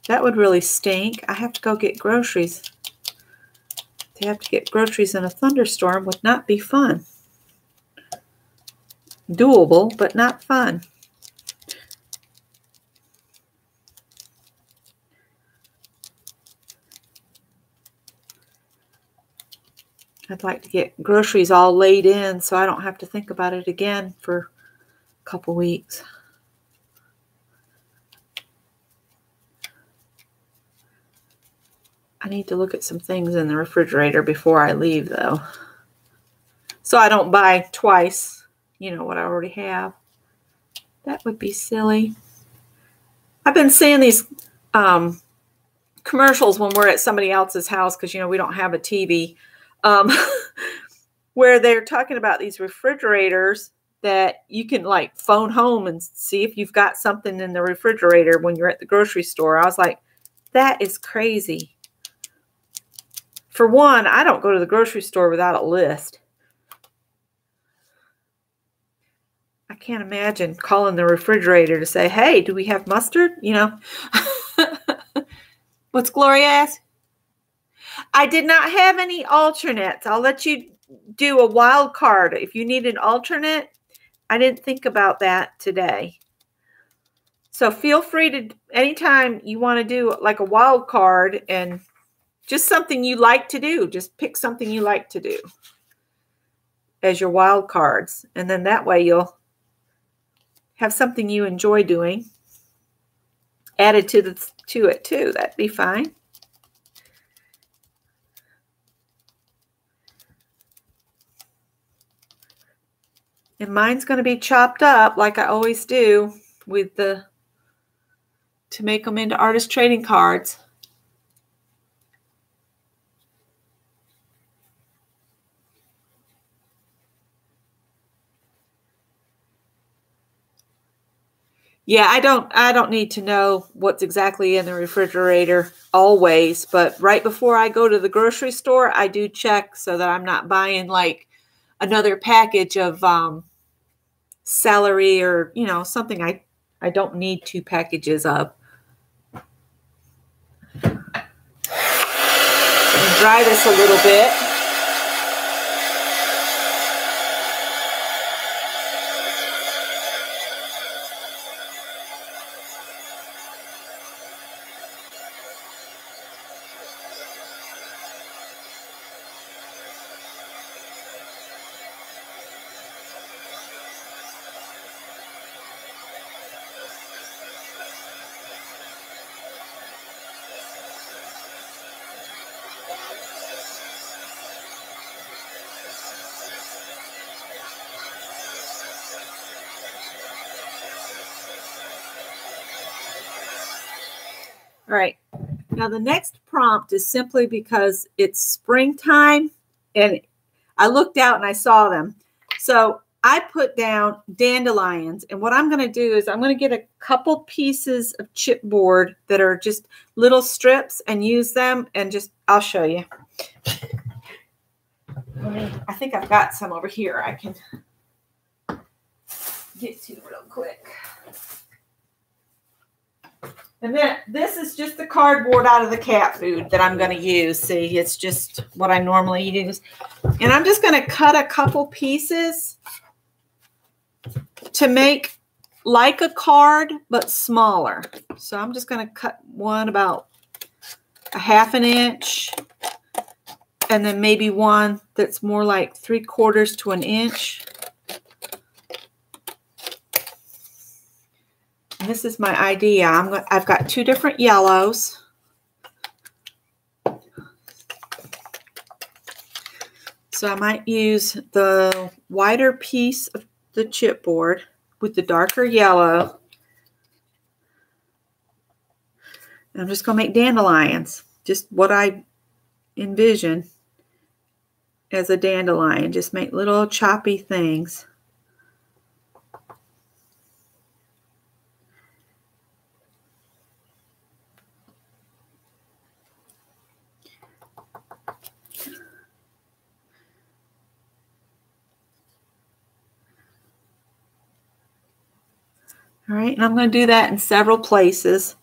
That would really stink. I have to go get groceries. To have to get groceries in a thunderstorm would not be fun. Doable, but not fun. I'd like to get groceries all laid in so I don't have to think about it again for a couple weeks. I need to look at some things in the refrigerator before I leave, though, so I don't buy twice, you know, what I already have. That would be silly. I've been seeing these commercials when we're at somebody else's house because, you know, we don't have a TV, where they're talking about these refrigerators that you can like phone home and see if you've got something in the refrigerator when you're at the grocery store. I was like, that is crazy. For one, I don't go to the grocery store without a list. I can't imagine calling the refrigerator to say, hey, do we have mustard? You know. What's Gloria asked? I did not have any alternates. I'll let you do a wild card. If you need an alternate, I didn't think about that today. So feel free to, anytime you want to do like a wild card and just something you like to do, just pick something you like to do as your wild cards. And then that way you'll have something you enjoy doing added to it too. That'd be fine. And mine's going to be chopped up like I always do with to make them into artist trading cards. Yeah, I don't need to know what's exactly in the refrigerator always, but right before I go to the grocery store, I do check so that I'm not buying like another package of celery or, you know, something I don't need 2 packages of. Dry this a little bit. All right. Now the next prompt is simply because it's springtime and I looked out and I saw them. So I put down dandelions, and what I'm going to do is I'm going to get a couple pieces of chipboard that are just little strips and use them, and just, I'll show you. I think I've got some over here I can get to real quick. And then this is just the cardboard out of the cat food that I'm going to use. See, it's just what I normally use. And I'm just going to cut a couple pieces to make like a card, but smaller. So I'm just going to cut one about a ½ inch, and then maybe one that's more like 3/4 to an inch. And this is my idea. I've got 2 different yellows. So I might use the wider piece of the chipboard with the darker yellow. I'm just going to make dandelions, just what I envision as a dandelion. Just make little choppy things. All right, and I'm going to do that in several places.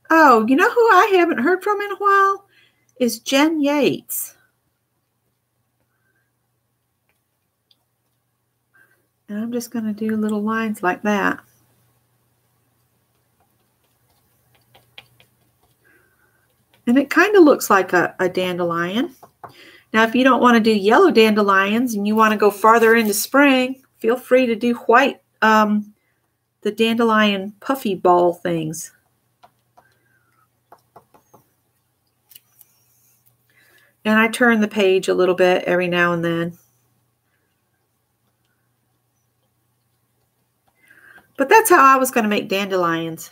Oh, you know who I haven't heard from in a while? Is Jen Yates. And I'm just going to do little lines like that. And it kind of looks like a dandelion. Now, if you don't want to do yellow dandelions and you want to go farther into spring, feel free to do white, the dandelion puffy ball things. And I turn the page a little bit every now and then. But that's how I was going to make dandelions.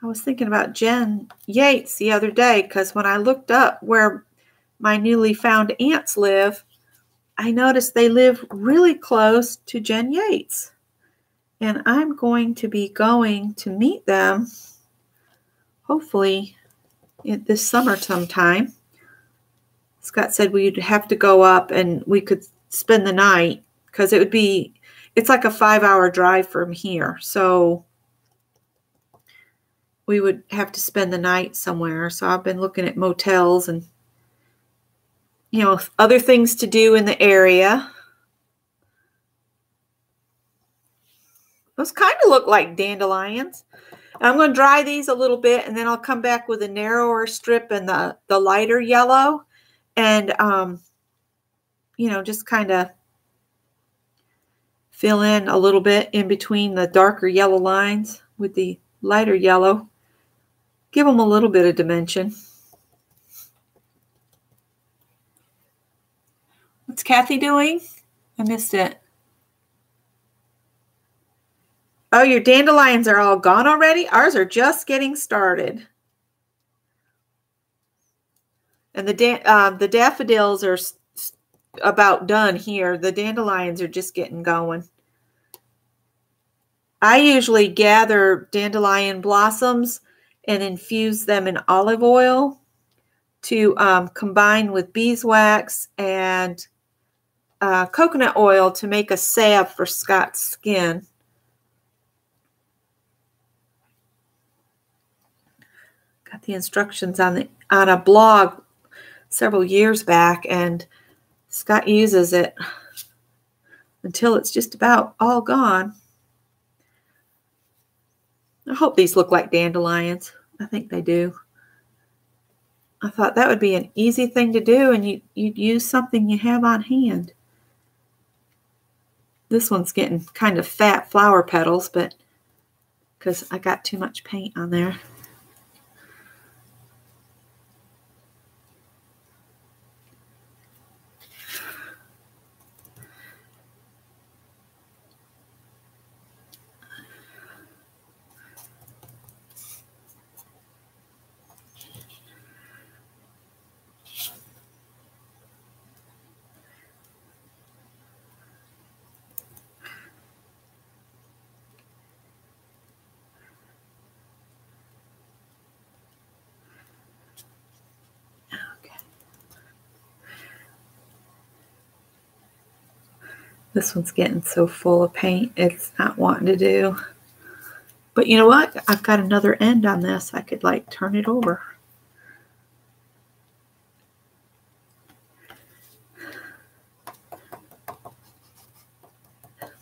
I was thinking about Jen Yates the other day because when I looked up where my newly found aunts live, I noticed they live really close to Jen Yates. And I'm going to be going to meet them, hopefully this summer sometime. Scott said we'd have to go up and we could spend the night because it's like a 5-hour drive from here. So we would have to spend the night somewhere. So I've been looking at motels and, other things to do in the area. Those kind of look like dandelions. And I'm going to dry these a little bit, and then I'll come back with a narrower strip and the lighter yellow. And, just kind of fill in a little bit in between the darker yellow lines with the lighter yellow. Give them a little bit of dimension. What's Kathy doing? I missed it. Oh, your dandelions are all gone already? Ours are just getting started. And the daffodils are about done here. The dandelions are just getting going. I usually gather dandelion blossoms and infuse them in olive oil to combine with beeswax and coconut oil to make a salve for Scott's skin. Got the instructions on a blog several years back, and Scott uses it until it's just about all gone. I hope these look like dandelions. I think they do. I thought that would be an easy thing to do, and you'd use something you have on hand. This one's getting kind of fat flower petals, but because I got too much paint on there. This one's getting so full of paint, it's not wanting to do. But you know what? I've got another end on this. I could turn it over.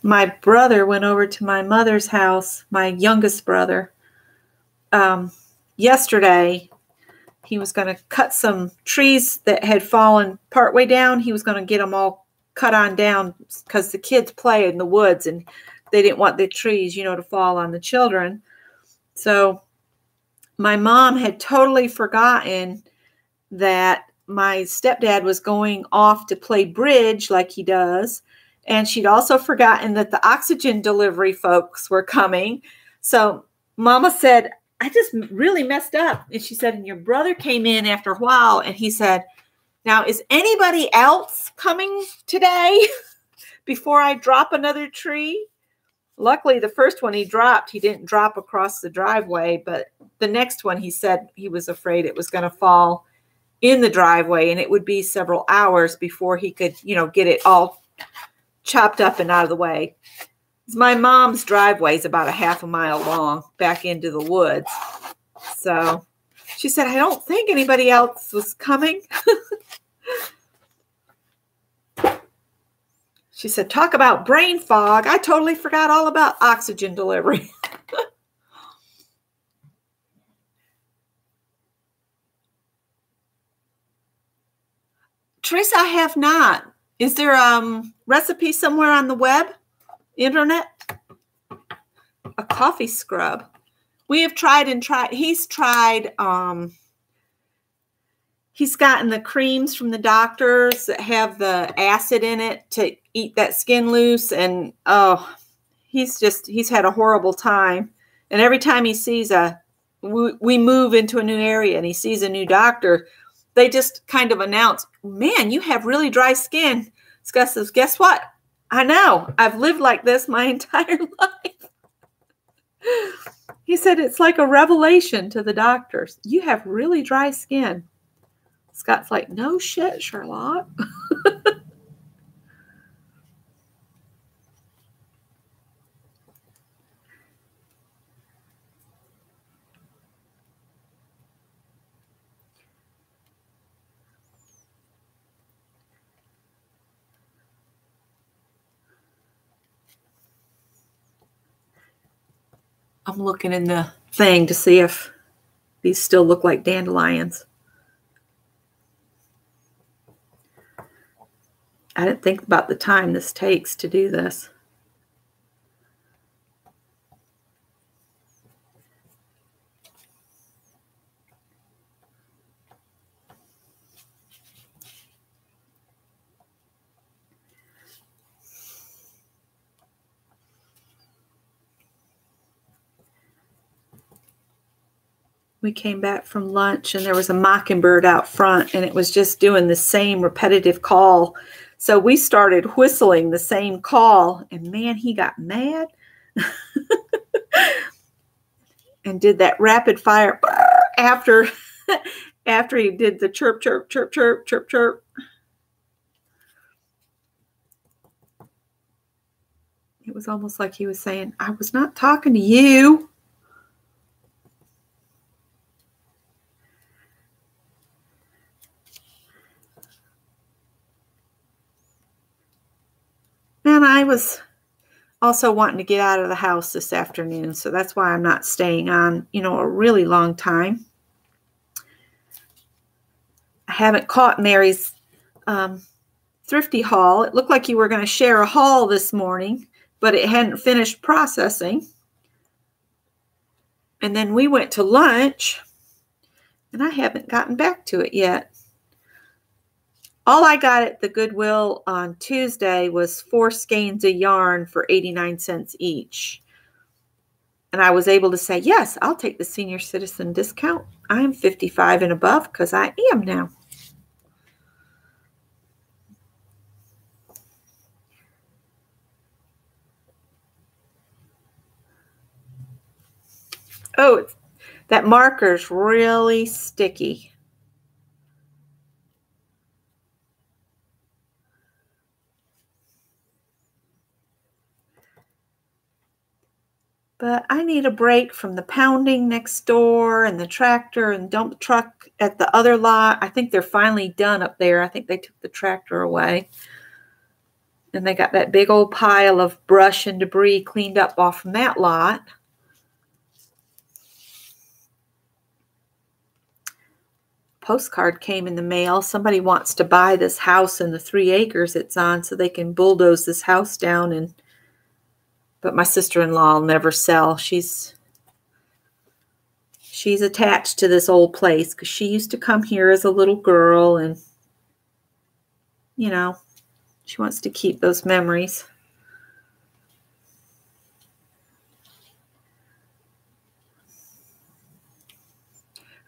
My brother went over to my mother's house, my youngest brother, yesterday. he was going to cut some trees that had fallen partway down. He was going to get them all cut on down because the kids play in the woods and they didn't want the trees, to fall on the children. So my mom had totally forgotten that my stepdad was going off to play bridge like he does. And she'd also forgotten that the oxygen delivery folks were coming. So Mama said, I just really messed up. And she said, and your brother came in after a while and he said, now, is anybody else coming today before I drop another tree? Luckily, the first one he dropped, he didn't drop across the driveway, but the next one, he said he was afraid it was going to fall in the driveway and it would be several hours before he could, get it all chopped up and out of the way. My mom's driveway is about a half a mile long back into the woods. So she said, I don't think anybody else was coming. She said, talk about brain fog. I totally forgot all about oxygen delivery. Teresa, I have not. Is there a recipe somewhere on the web, internet? A coffee scrub. We have tried and tried. He's tried, he's gotten the creams from the doctors that have the acid in it to eat that skin loose. And, he's had a horrible time. And every time he sees we move into a new area and he sees a new doctor, they just kind of announce, man, you have really dry skin. Gus says, guess what? I know. I've lived like this my entire life. He said, it's like a revelation to the doctors. You have really dry skin. Scott's like, no shit, Charlotte. I'm looking in the thing to see if these still look like dandelions. I didn't think about the time this takes to do this. We came back from lunch and there was a mockingbird out front and it was just doing the same repetitive call. So we started whistling the same call and man, he got mad and did that rapid fire after he did the chirp, chirp, chirp, chirp, chirp, chirp. It was almost like he was saying, I was not talking to you. And I was also wanting to get out of the house this afternoon, so that's why I'm not staying on, a really long time. I haven't caught Mary's thrifty haul. It looked like you were going to share a haul this morning, but it hadn't finished processing. And then we went to lunch, and I haven't gotten back to it yet. All I got at the Goodwill on Tuesday was 4 skeins of yarn for 89 cents each. And I was able to say, yes, I'll take the senior citizen discount. I'm 55 and above because I am now. Oh, that marker's really sticky. But I need a break from the pounding next door and the tractor and dump truck at the other lot. I think they're finally done up there. I think they took the tractor away. And they got that big old pile of brush and debris cleaned up off from that lot. postcard came in the mail. Somebody wants to buy this house and the 3 acres it's on so they can bulldoze this house down. But my sister-in-law will never sell. She's attached to this old place because she used to come here as a little girl, and, you know, she wants to keep those memories.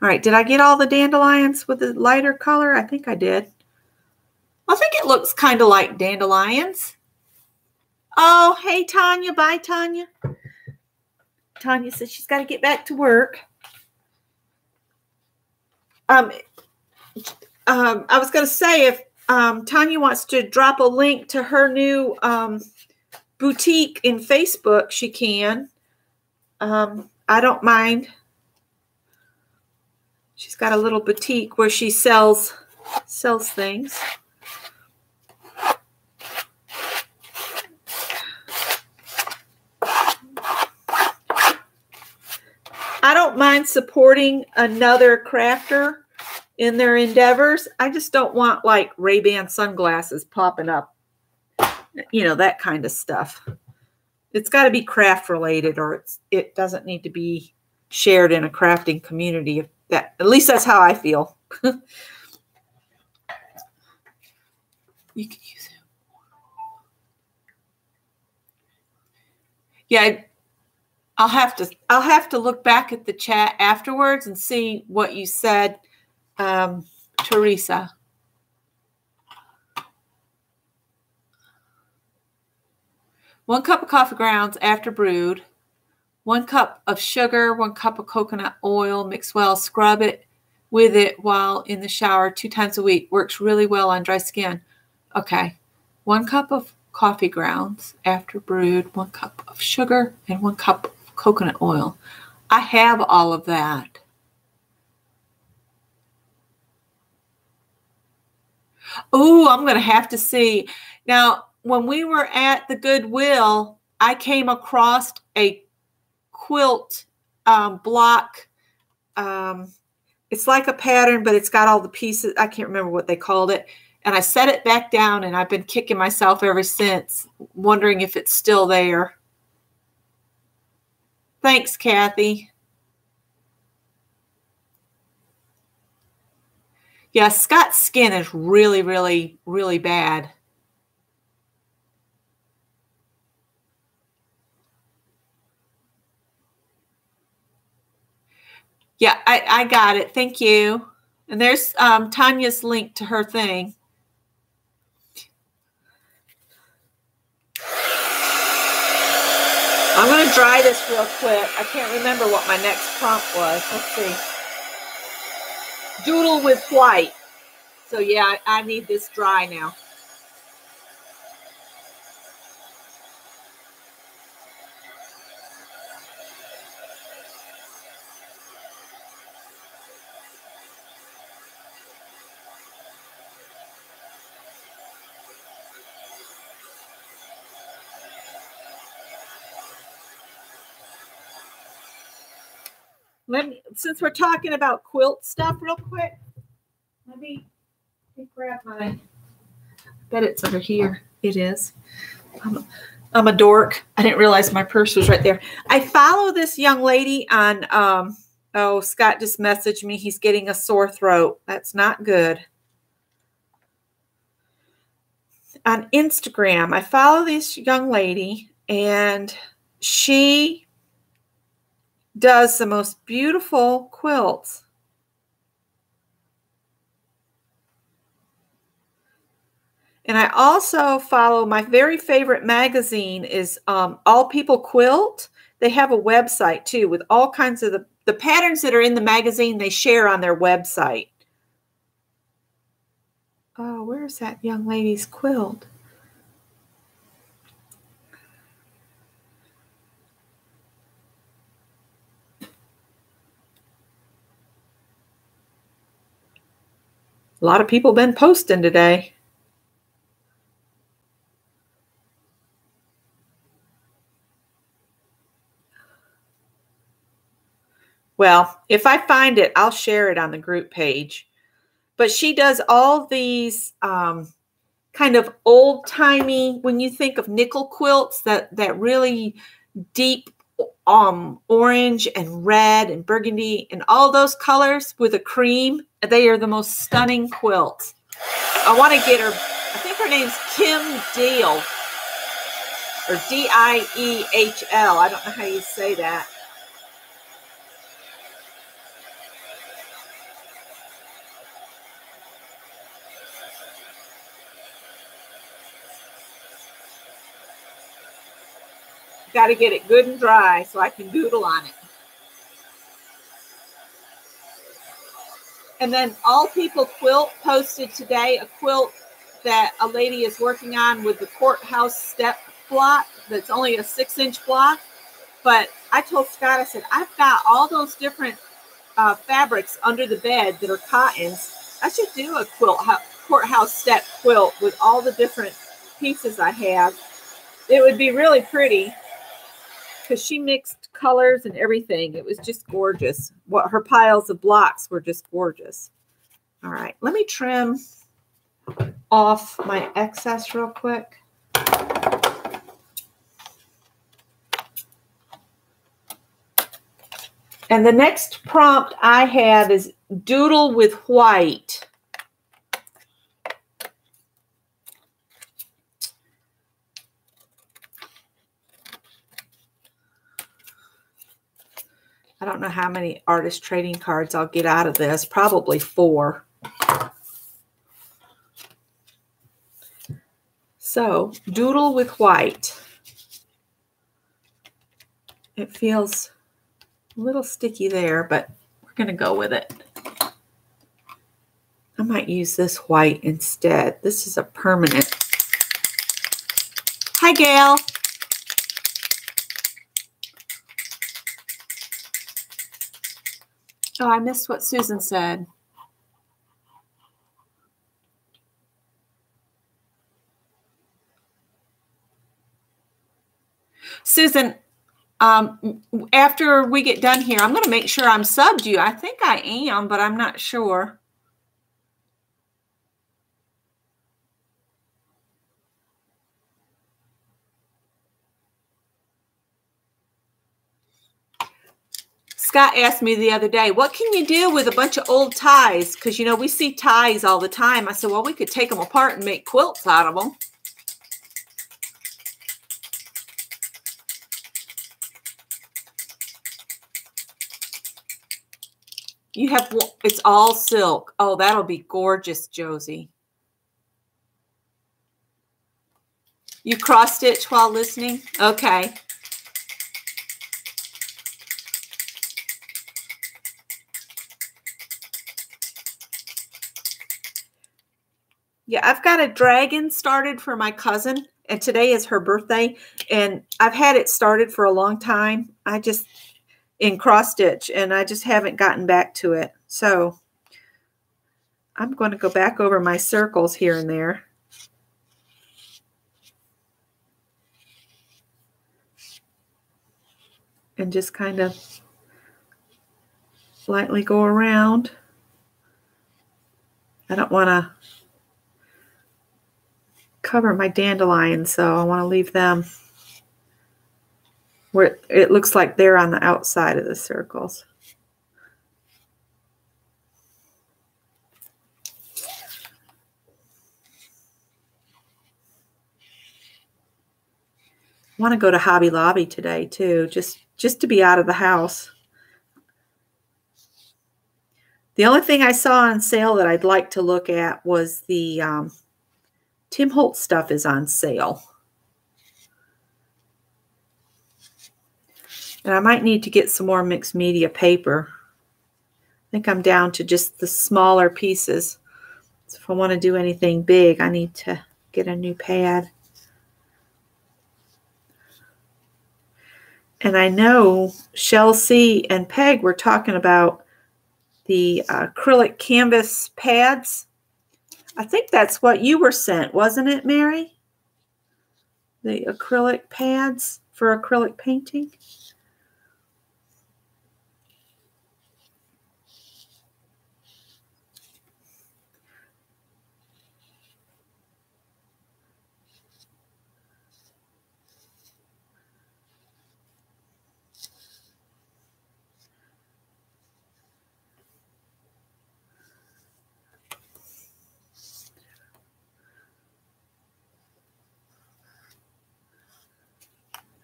All right, did I get all the dandelions with the lighter color? I think I did. I think it looks kind of like dandelions. Oh, hey, Tanya. Bye, Tanya. Tanya says she's got to get back to work. I was going to say, if Tanya wants to drop a link to her new boutique in Facebook, she can. I don't mind. She's got a little boutique where she sells things. I don't mind supporting another crafter in their endeavors. I just don't want like Ray-Ban sunglasses popping up, you know, that kind of stuff. It's got to be craft related, or it doesn't need to be shared in a crafting community. At least that's how I feel. You can use it. Yeah, I'll have to look back at the chat afterwards and see what you said, Teresa. One cup of coffee grounds after brewed. 1 cup of sugar, 1 cup of coconut oil, mix well, scrub it with it while in the shower 2 times a week. Works really well on dry skin. Okay. 1 cup of coffee grounds after brewed, 1 cup of sugar, and 1 cup of coconut oil. I have all of that. Oh, I'm going to have to see. Now, when we were at the Goodwill, I came across a quilt block. It's like a pattern, but it's got all the pieces. I can't remember what they called it. And I set it back down, and I've been kicking myself ever since, wondering if it's still there. Thanks, Kathy. Yeah, Scott's skin is really, really, really bad. Yeah, I got it. Thank you. And there's Tanya's link to her thing. I'm going to dry this real quick. I can't remember what my next prompt was. Let's see. Doodle with white. So yeah, I need this dry now. Since we're talking about quilt stuff real quick, let me grab my, I bet it's under here. It is. I'm a dork. I didn't realize my purse was right there. I follow this young lady on, oh, Scott just messaged me. He's getting a sore throat. That's not good. On Instagram, I follow this young lady, and she does the most beautiful quilts. And I also follow, my very favorite magazine is All People Quilt. They have a website too with all kinds of the patterns that are in the magazine they share on their website. Oh, where's that young lady's quilt? A lot of people been posting today. Well, if I find it, I'll share it on the group page. But she does all these kind of old-timey, when you think of nickel quilts, that really deep orange and red and burgundy and all those colors with a cream. They are the most stunning quilts. I want to get her, I think her name's Kim Deal, or D-I-E-H-L. I don't know how you say that. Got to get it good and dry so I can doodle on it. And then All People Quilt posted today a quilt that a lady is working on with the courthouse step block. That's only a 6-inch block. But I told Scott, I said, I've got all those different fabrics under the bed that are cottons. I should do a courthouse step quilt with all the different pieces I have. It would be really pretty because she mixed colors and everything. It was just gorgeous. Her piles of blocks were just gorgeous. All right, let me trim off my excess real quick. And the next prompt I have is doodle with white. I don't know how many artist trading cards I'll get out of this. Probably 4. So, doodle with white. It feels a little sticky there, but we're going to go with it. I might use this white instead. This is a permanent. Hi, Gail. Oh, I missed what Susan said. Susan, after we get done here, I'm going to make sure I'm subbed you. I think I am, but I'm not sure. Scott asked me the other day, what can you do with a bunch of old ties? Because, you know, we see ties all the time. I said, well, we could take them apart and make quilts out of them. You have, it's all silk. Oh, that'll be gorgeous, Josie. You cross stitch while listening? Okay. Yeah, I've got a dragon started for my cousin, and today is her birthday, and I've had it started for a long time. I just, in cross stitch, and I just haven't gotten back to it. So I'm going to go back over my circles here and there. And just kind of lightly go around. I don't want to cover my dandelions, so I want to leave them where it looks like they're on the outside of the circles. I want to go to Hobby Lobby today too, just to be out of the house. The only thing I saw on sale that I'd like to look at was the Tim Holtz stuff is on sale. And I might need to get some more mixed media paper. I think I'm down to just the smaller pieces. So if I want to do anything big, I need to get a new pad. And I know Chelsea and Peg were talking about the acrylic canvas pads. I think that's what you were sent, wasn't it, Mary? The acrylic pads for acrylic painting.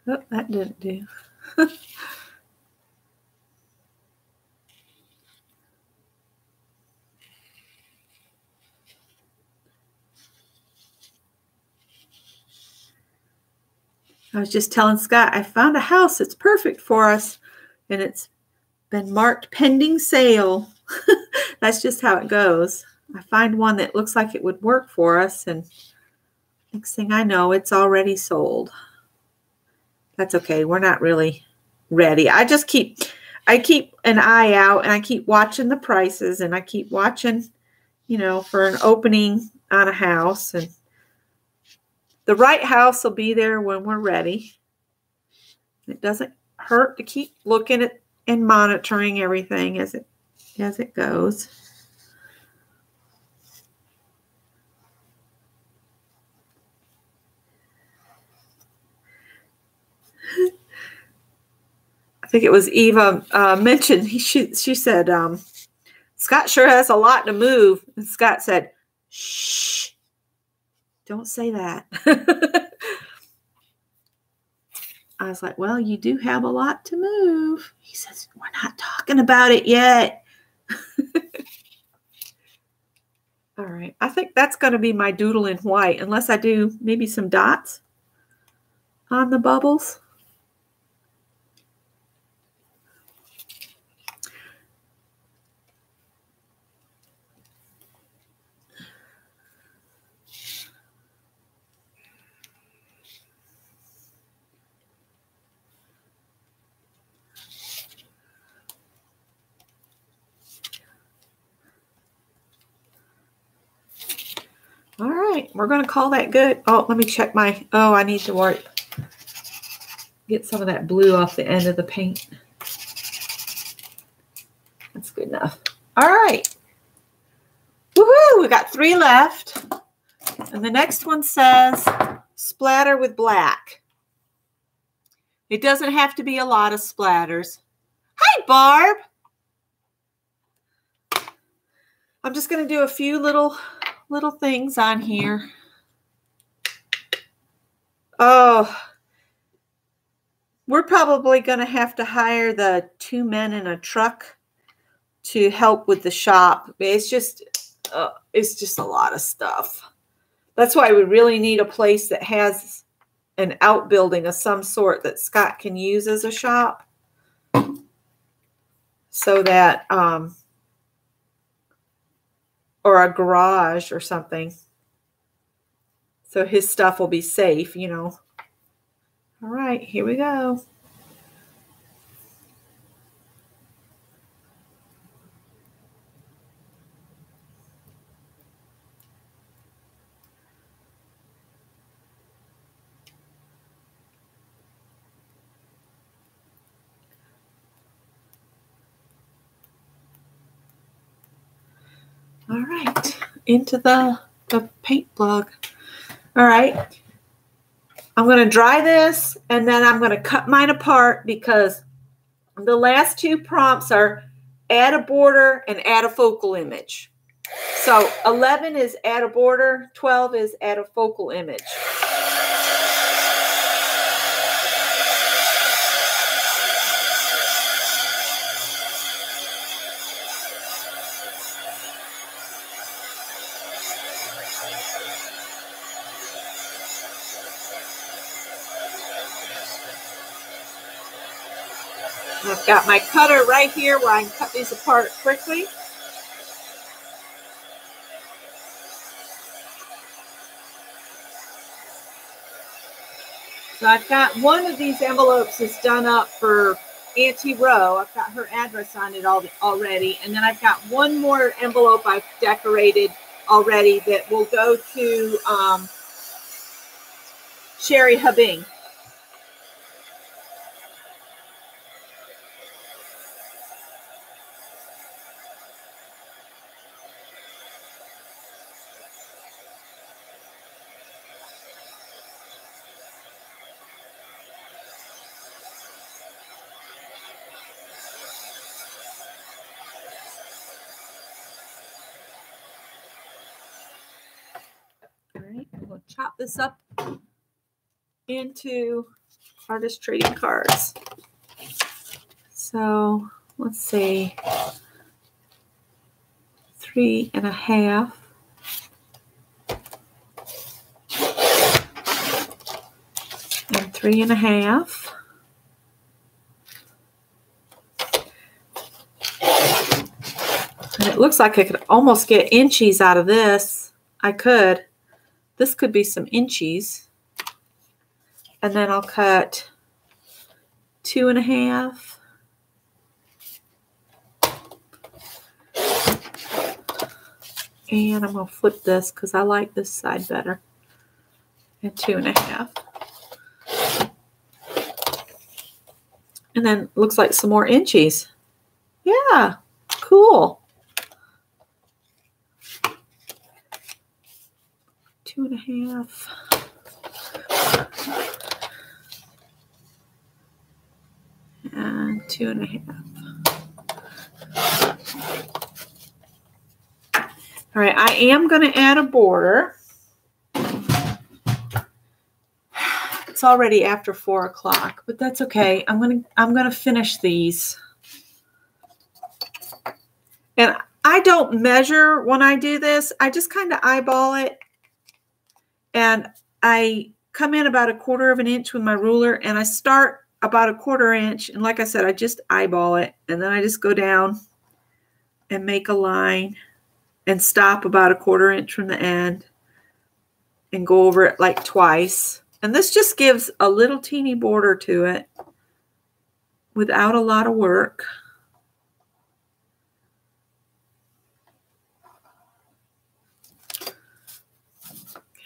Oh, that didn't do. I was just telling Scott, I found a house that's perfect for us, and it's been marked pending sale. That's just how it goes. I find one that looks like it would work for us, and next thing I know, it's already sold. That's okay. We're not really ready. I keep an eye out, and I keep watching the prices, and I keep watching, for an opening on a house, and the right house will be there when we're ready. It doesn't hurt to keep looking at and monitoring everything as it goes. I think it was Eva mentioned, she said, Scott sure has a lot to move. And Scott said, shh, don't say that. I was like, well, you do have a lot to move. He says, we're not talking about it yet. All right. I think that's going to be my doodle in white, unless I do maybe some dots on the bubbles. All right, we're going to call that good. Oh, let me check I need to get some of that blue off the end of the paint. That's good enough. All right. Woohoo, we got 3 left. And the next one says splatter with black. It doesn't have to be a lot of splatters. Hi, Barb. I'm just going to do a few little things on here. Oh, we're probably going to have to hire the 2 men in a truck to help with the shop. It's just a lot of stuff. That's why we really need a place that has an outbuilding of some sort that Scott can use as a shop, so that or a garage or something, so his stuff will be safe, All right, here we go. All right, into the paint plug. All right, I'm going to dry this, and then I'm going to cut mine apart, because the last 2 prompts are add a border and add a focal image. So 11 is add a border, 12 is add a focal image. I've got my cutter right here where I can cut these apart quickly. So I've got one of these envelopes is done up for Auntie Roe. I've got her address on it already. And then I've got one more envelope I've decorated already that will go to Sherry Hubbing. All right, we'll chop this up into Hardest trading cards. So let's see. 3.5. And 3.5. And it looks like I could almost get inchies out of this. I could. This could be some inchies. And then I'll cut 2.5. And I'm going to flip this because I like this side better. And 2.5. And then looks like some more inchies. Yeah, cool. 2.5. And 2.5. All right, I am going to add a border. It's already after 4 o'clock, but that's okay. I'm gonna finish these. And I don't measure when I do this. I just kind of eyeball it. And I come in about 1/4 of an inch with my ruler, and I start about 1/4 inch. And like I said, I just eyeball it. And then I just go down and make a line and stop about 1/4 inch from the end and go over it like twice. And this just gives a little teeny border to it without a lot of work.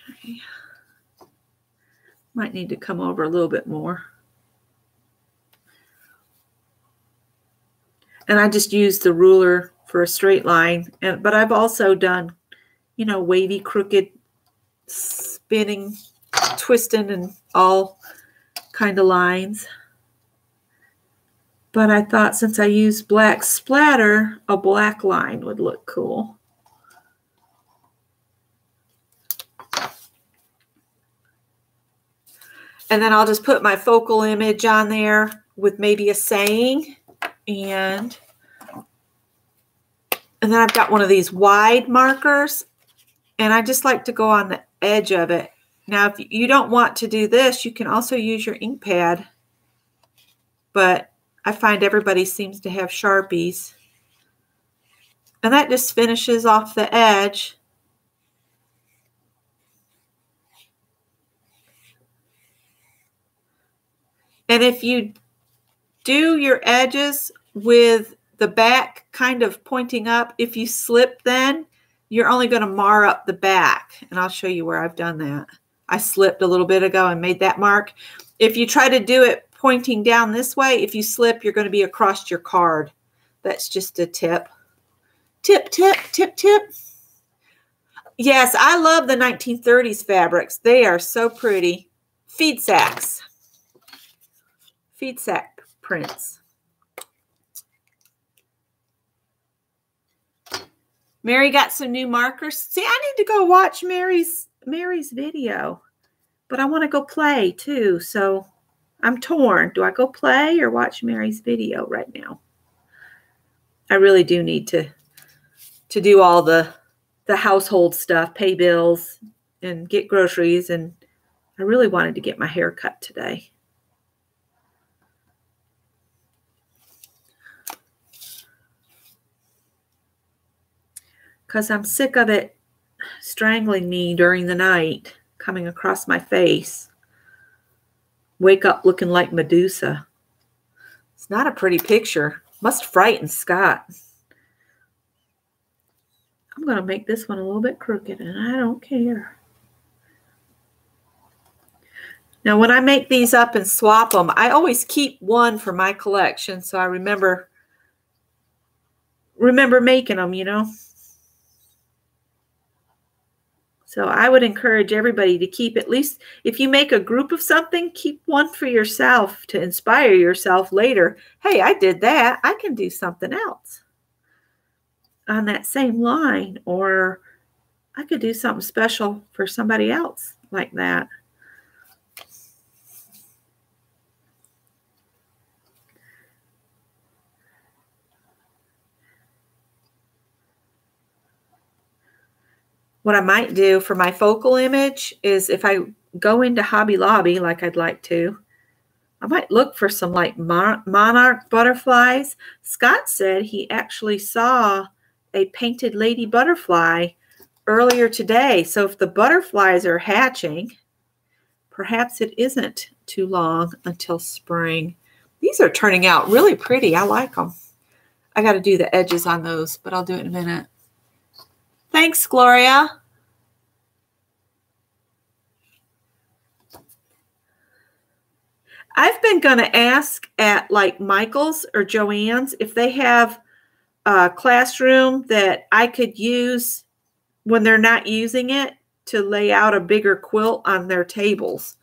Okay. Might need to come over a little bit more. And I just use the ruler for a straight line. But I've also done, you know, wavy, crooked, spinning, twisting, and all kind of lines. But I thought since I used black splatter, a black line would look cool. And then I'll just put my focal image on there with maybe a saying. And then I've got one of these wide markers. And I just like to go on the edge of it. Now, if you don't want to do this, you can also use your ink pad. But I find everybody seems to have Sharpies. And that just finishes off the edge. And if you do your edges with the back kind of pointing up, if you slip then, you're only going to mar up the back. And I'll show you where I've done that. I slipped a little bit ago and made that mark. If you try to do it pointing down this way, if you slip, you're going to be across your card. That's just a tip. Tip, tip, tip, tip. Yes, I love the 1930s fabrics. They are so pretty. Feed sacks. Feed sack prints. Mary got some new markers. See, I need to go watch Mary's video, but I want to go play too. So I'm torn. Do I go play or watch Mary's video right now? I really do need to do all the household stuff, pay bills and get groceries. And I really wanted to get my hair cut today. Because I'm sick of it strangling me during the night, coming across my face. Wake up looking like Medusa. It's not a pretty picture. Must frighten Scott. I'm going to make this one a little bit crooked, and I don't care. Now, when I make these up and swap them, I always keep one for my collection, so I remember making them, you know. So I would encourage everybody to keep, at least if you make a group of something, keep one for yourself to inspire yourself later. Hey, I did that. I can do something else on that same line, or I could do something special for somebody else like that. what I might do for my focal image is if I go into Hobby Lobby like I'd like to, I might look for some like monarch butterflies. Scott said he actually saw a painted lady butterfly earlier today. So if the butterflies are hatching, perhaps it isn't too long until spring. These are turning out really pretty. I like them. I got to do the edges on those, but I'll do it in a minute. Thanks, Gloria. I've been going to ask at like Michael's or Joann's if they have a classroom that I could use when they're not using it to lay out a bigger quilt on their tables.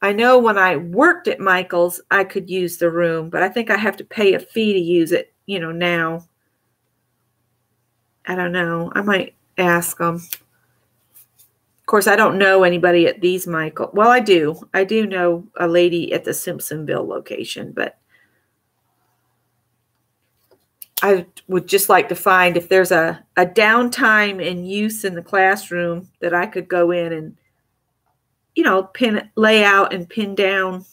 I know when I worked at Michael's, I could use the room, but I think I have to pay a fee to use it, you know, now. I don't know. I might ask them. Of course, I don't know anybody at these Michael. Well, I do. I do know a lady at the Simpsonville location, but I would just like to find if there's a downtime in use in the classroom that I could go in and, you know, lay out and pin down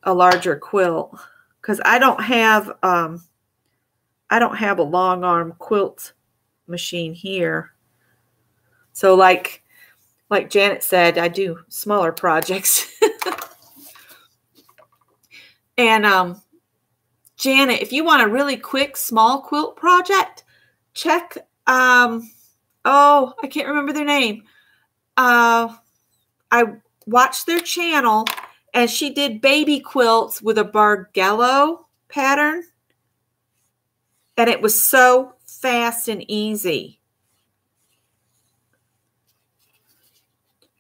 a larger quilt. Because I don't have a long arm quilt machine here. So like Janet said, I do smaller projects. And Janet, if you want a really quick small quilt project, check oh, I can't remember their name. I watched their channel and she did baby quilts with a Bargello pattern. And it was so fast and easy.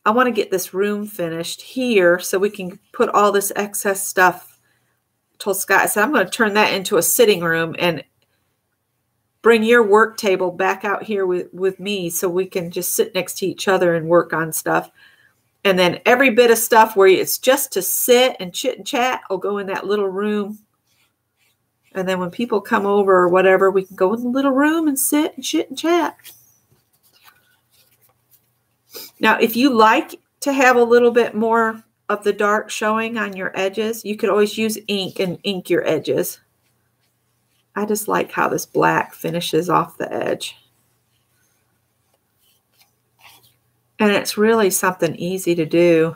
I want to get this room finished here so we can put all this excess stuff. I told Scott, I said, I'm going to turn that into a sitting room and bring your work table back out here with me so we can just sit next to each other and work on stuff. And then every bit of stuff where it's just to sit and chit and chat will go in that little room. And then when people come over or whatever, we can go in the little room and sit and chit and chat. Now, if you like to have a little bit more of the dark showing on your edges, you could always use ink and ink your edges. I just like how this black finishes off the edge. And it's really something easy to do.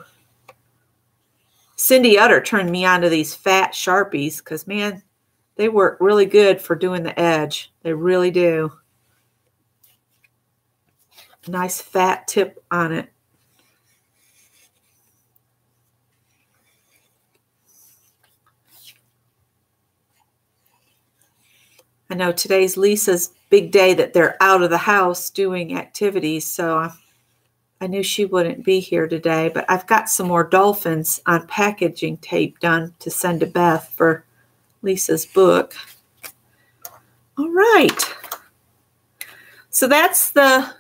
Cindy Utter turned me onto these fat Sharpies because, man, they work really good for doing the edge. They really do. Nice fat tip on it. I know today's Lisa's big day that they're out of the house doing activities, so I knew she wouldn't be here today, but I've got some more dolphins on packaging tape done to send to Beth for Lisa's book. All right. So that's the...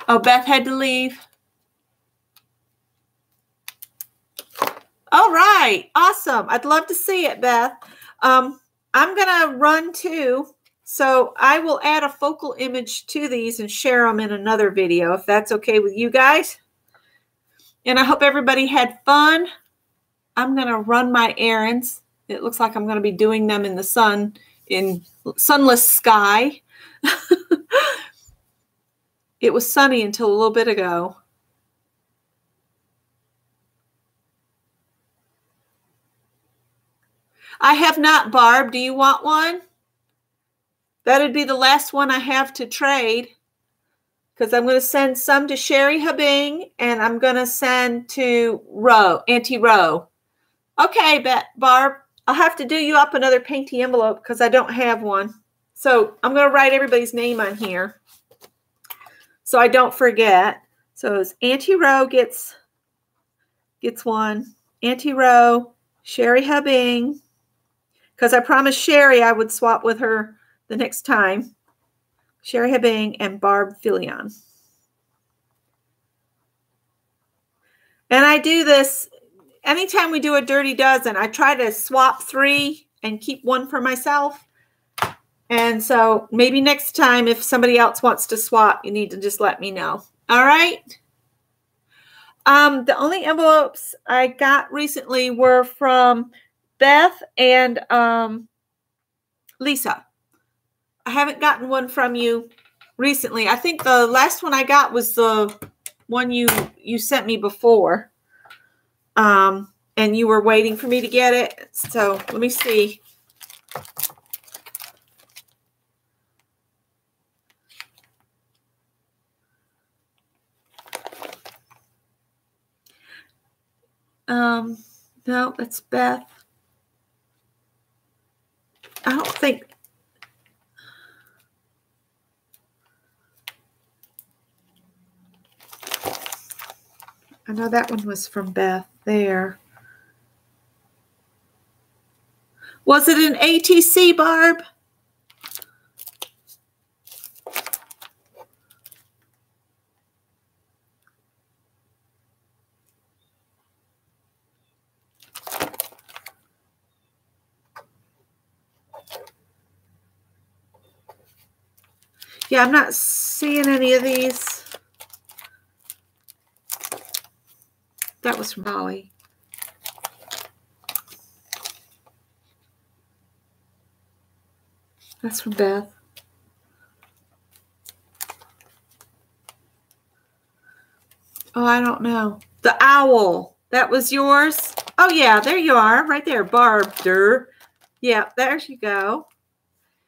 Oh, Beth had to leave. All right. Awesome. I'd love to see it, Beth. I'm going to run too. So I will add a focal image to these and share them in another video, if that's okay with you guys. And I hope everybody had fun. I'm going to run my errands. It looks like I'm going to be doing them in the sun, in sunless sky. It was sunny until a little bit ago. I have not, Barb. Do you want one? That'd be the last one I have to trade, because I'm going to send some to Sherry Habing and I'm going to send to Auntie Roe. Okay, Barb, I'll have to do you up another painty envelope because I don't have one. So I'm going to write everybody's name on here so I don't forget. So it's Auntie Roe gets one. Auntie Roe, Sherry Habing, because I promised Sherry I would swap with her the next time. Sherry Habing and Barb Filion. And I do this anytime we do a Dirty Dozen. I try to swap 3 and keep 1 for myself. And so maybe next time if somebody else wants to swap, you need to just let me know. All right. The only envelopes I got recently were from Beth and Lisa. I haven't gotten one from you recently. I think the last one I got was the one you sent me before. And you were waiting for me to get it. So let me see. No, that's Beth. I don't think. I know that one was from Beth there. Was it an ATC, Barb? Yeah, I'm not seeing any of these. That was from Molly. That's from Beth. Oh, I don't know. The owl. That was yours? Oh, yeah, there you are. Right there, Barb. Yeah, there you go.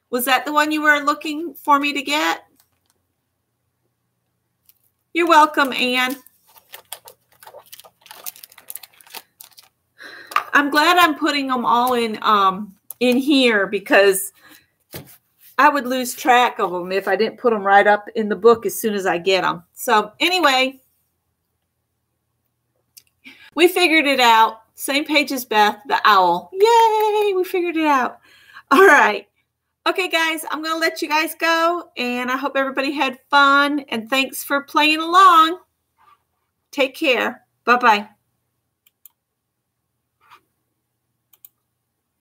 Was that the one you were looking for me to get? You're welcome, Anne. I'm glad I'm putting them all in here because I would lose track of them if I didn't put them right up in the book as soon as I get them. So anyway, we figured it out. Same page as Beth, the owl. Yay, we figured it out. All right. Okay, guys, I'm going to let you guys go, and I hope everybody had fun, and thanks for playing along. Take care. Bye-bye.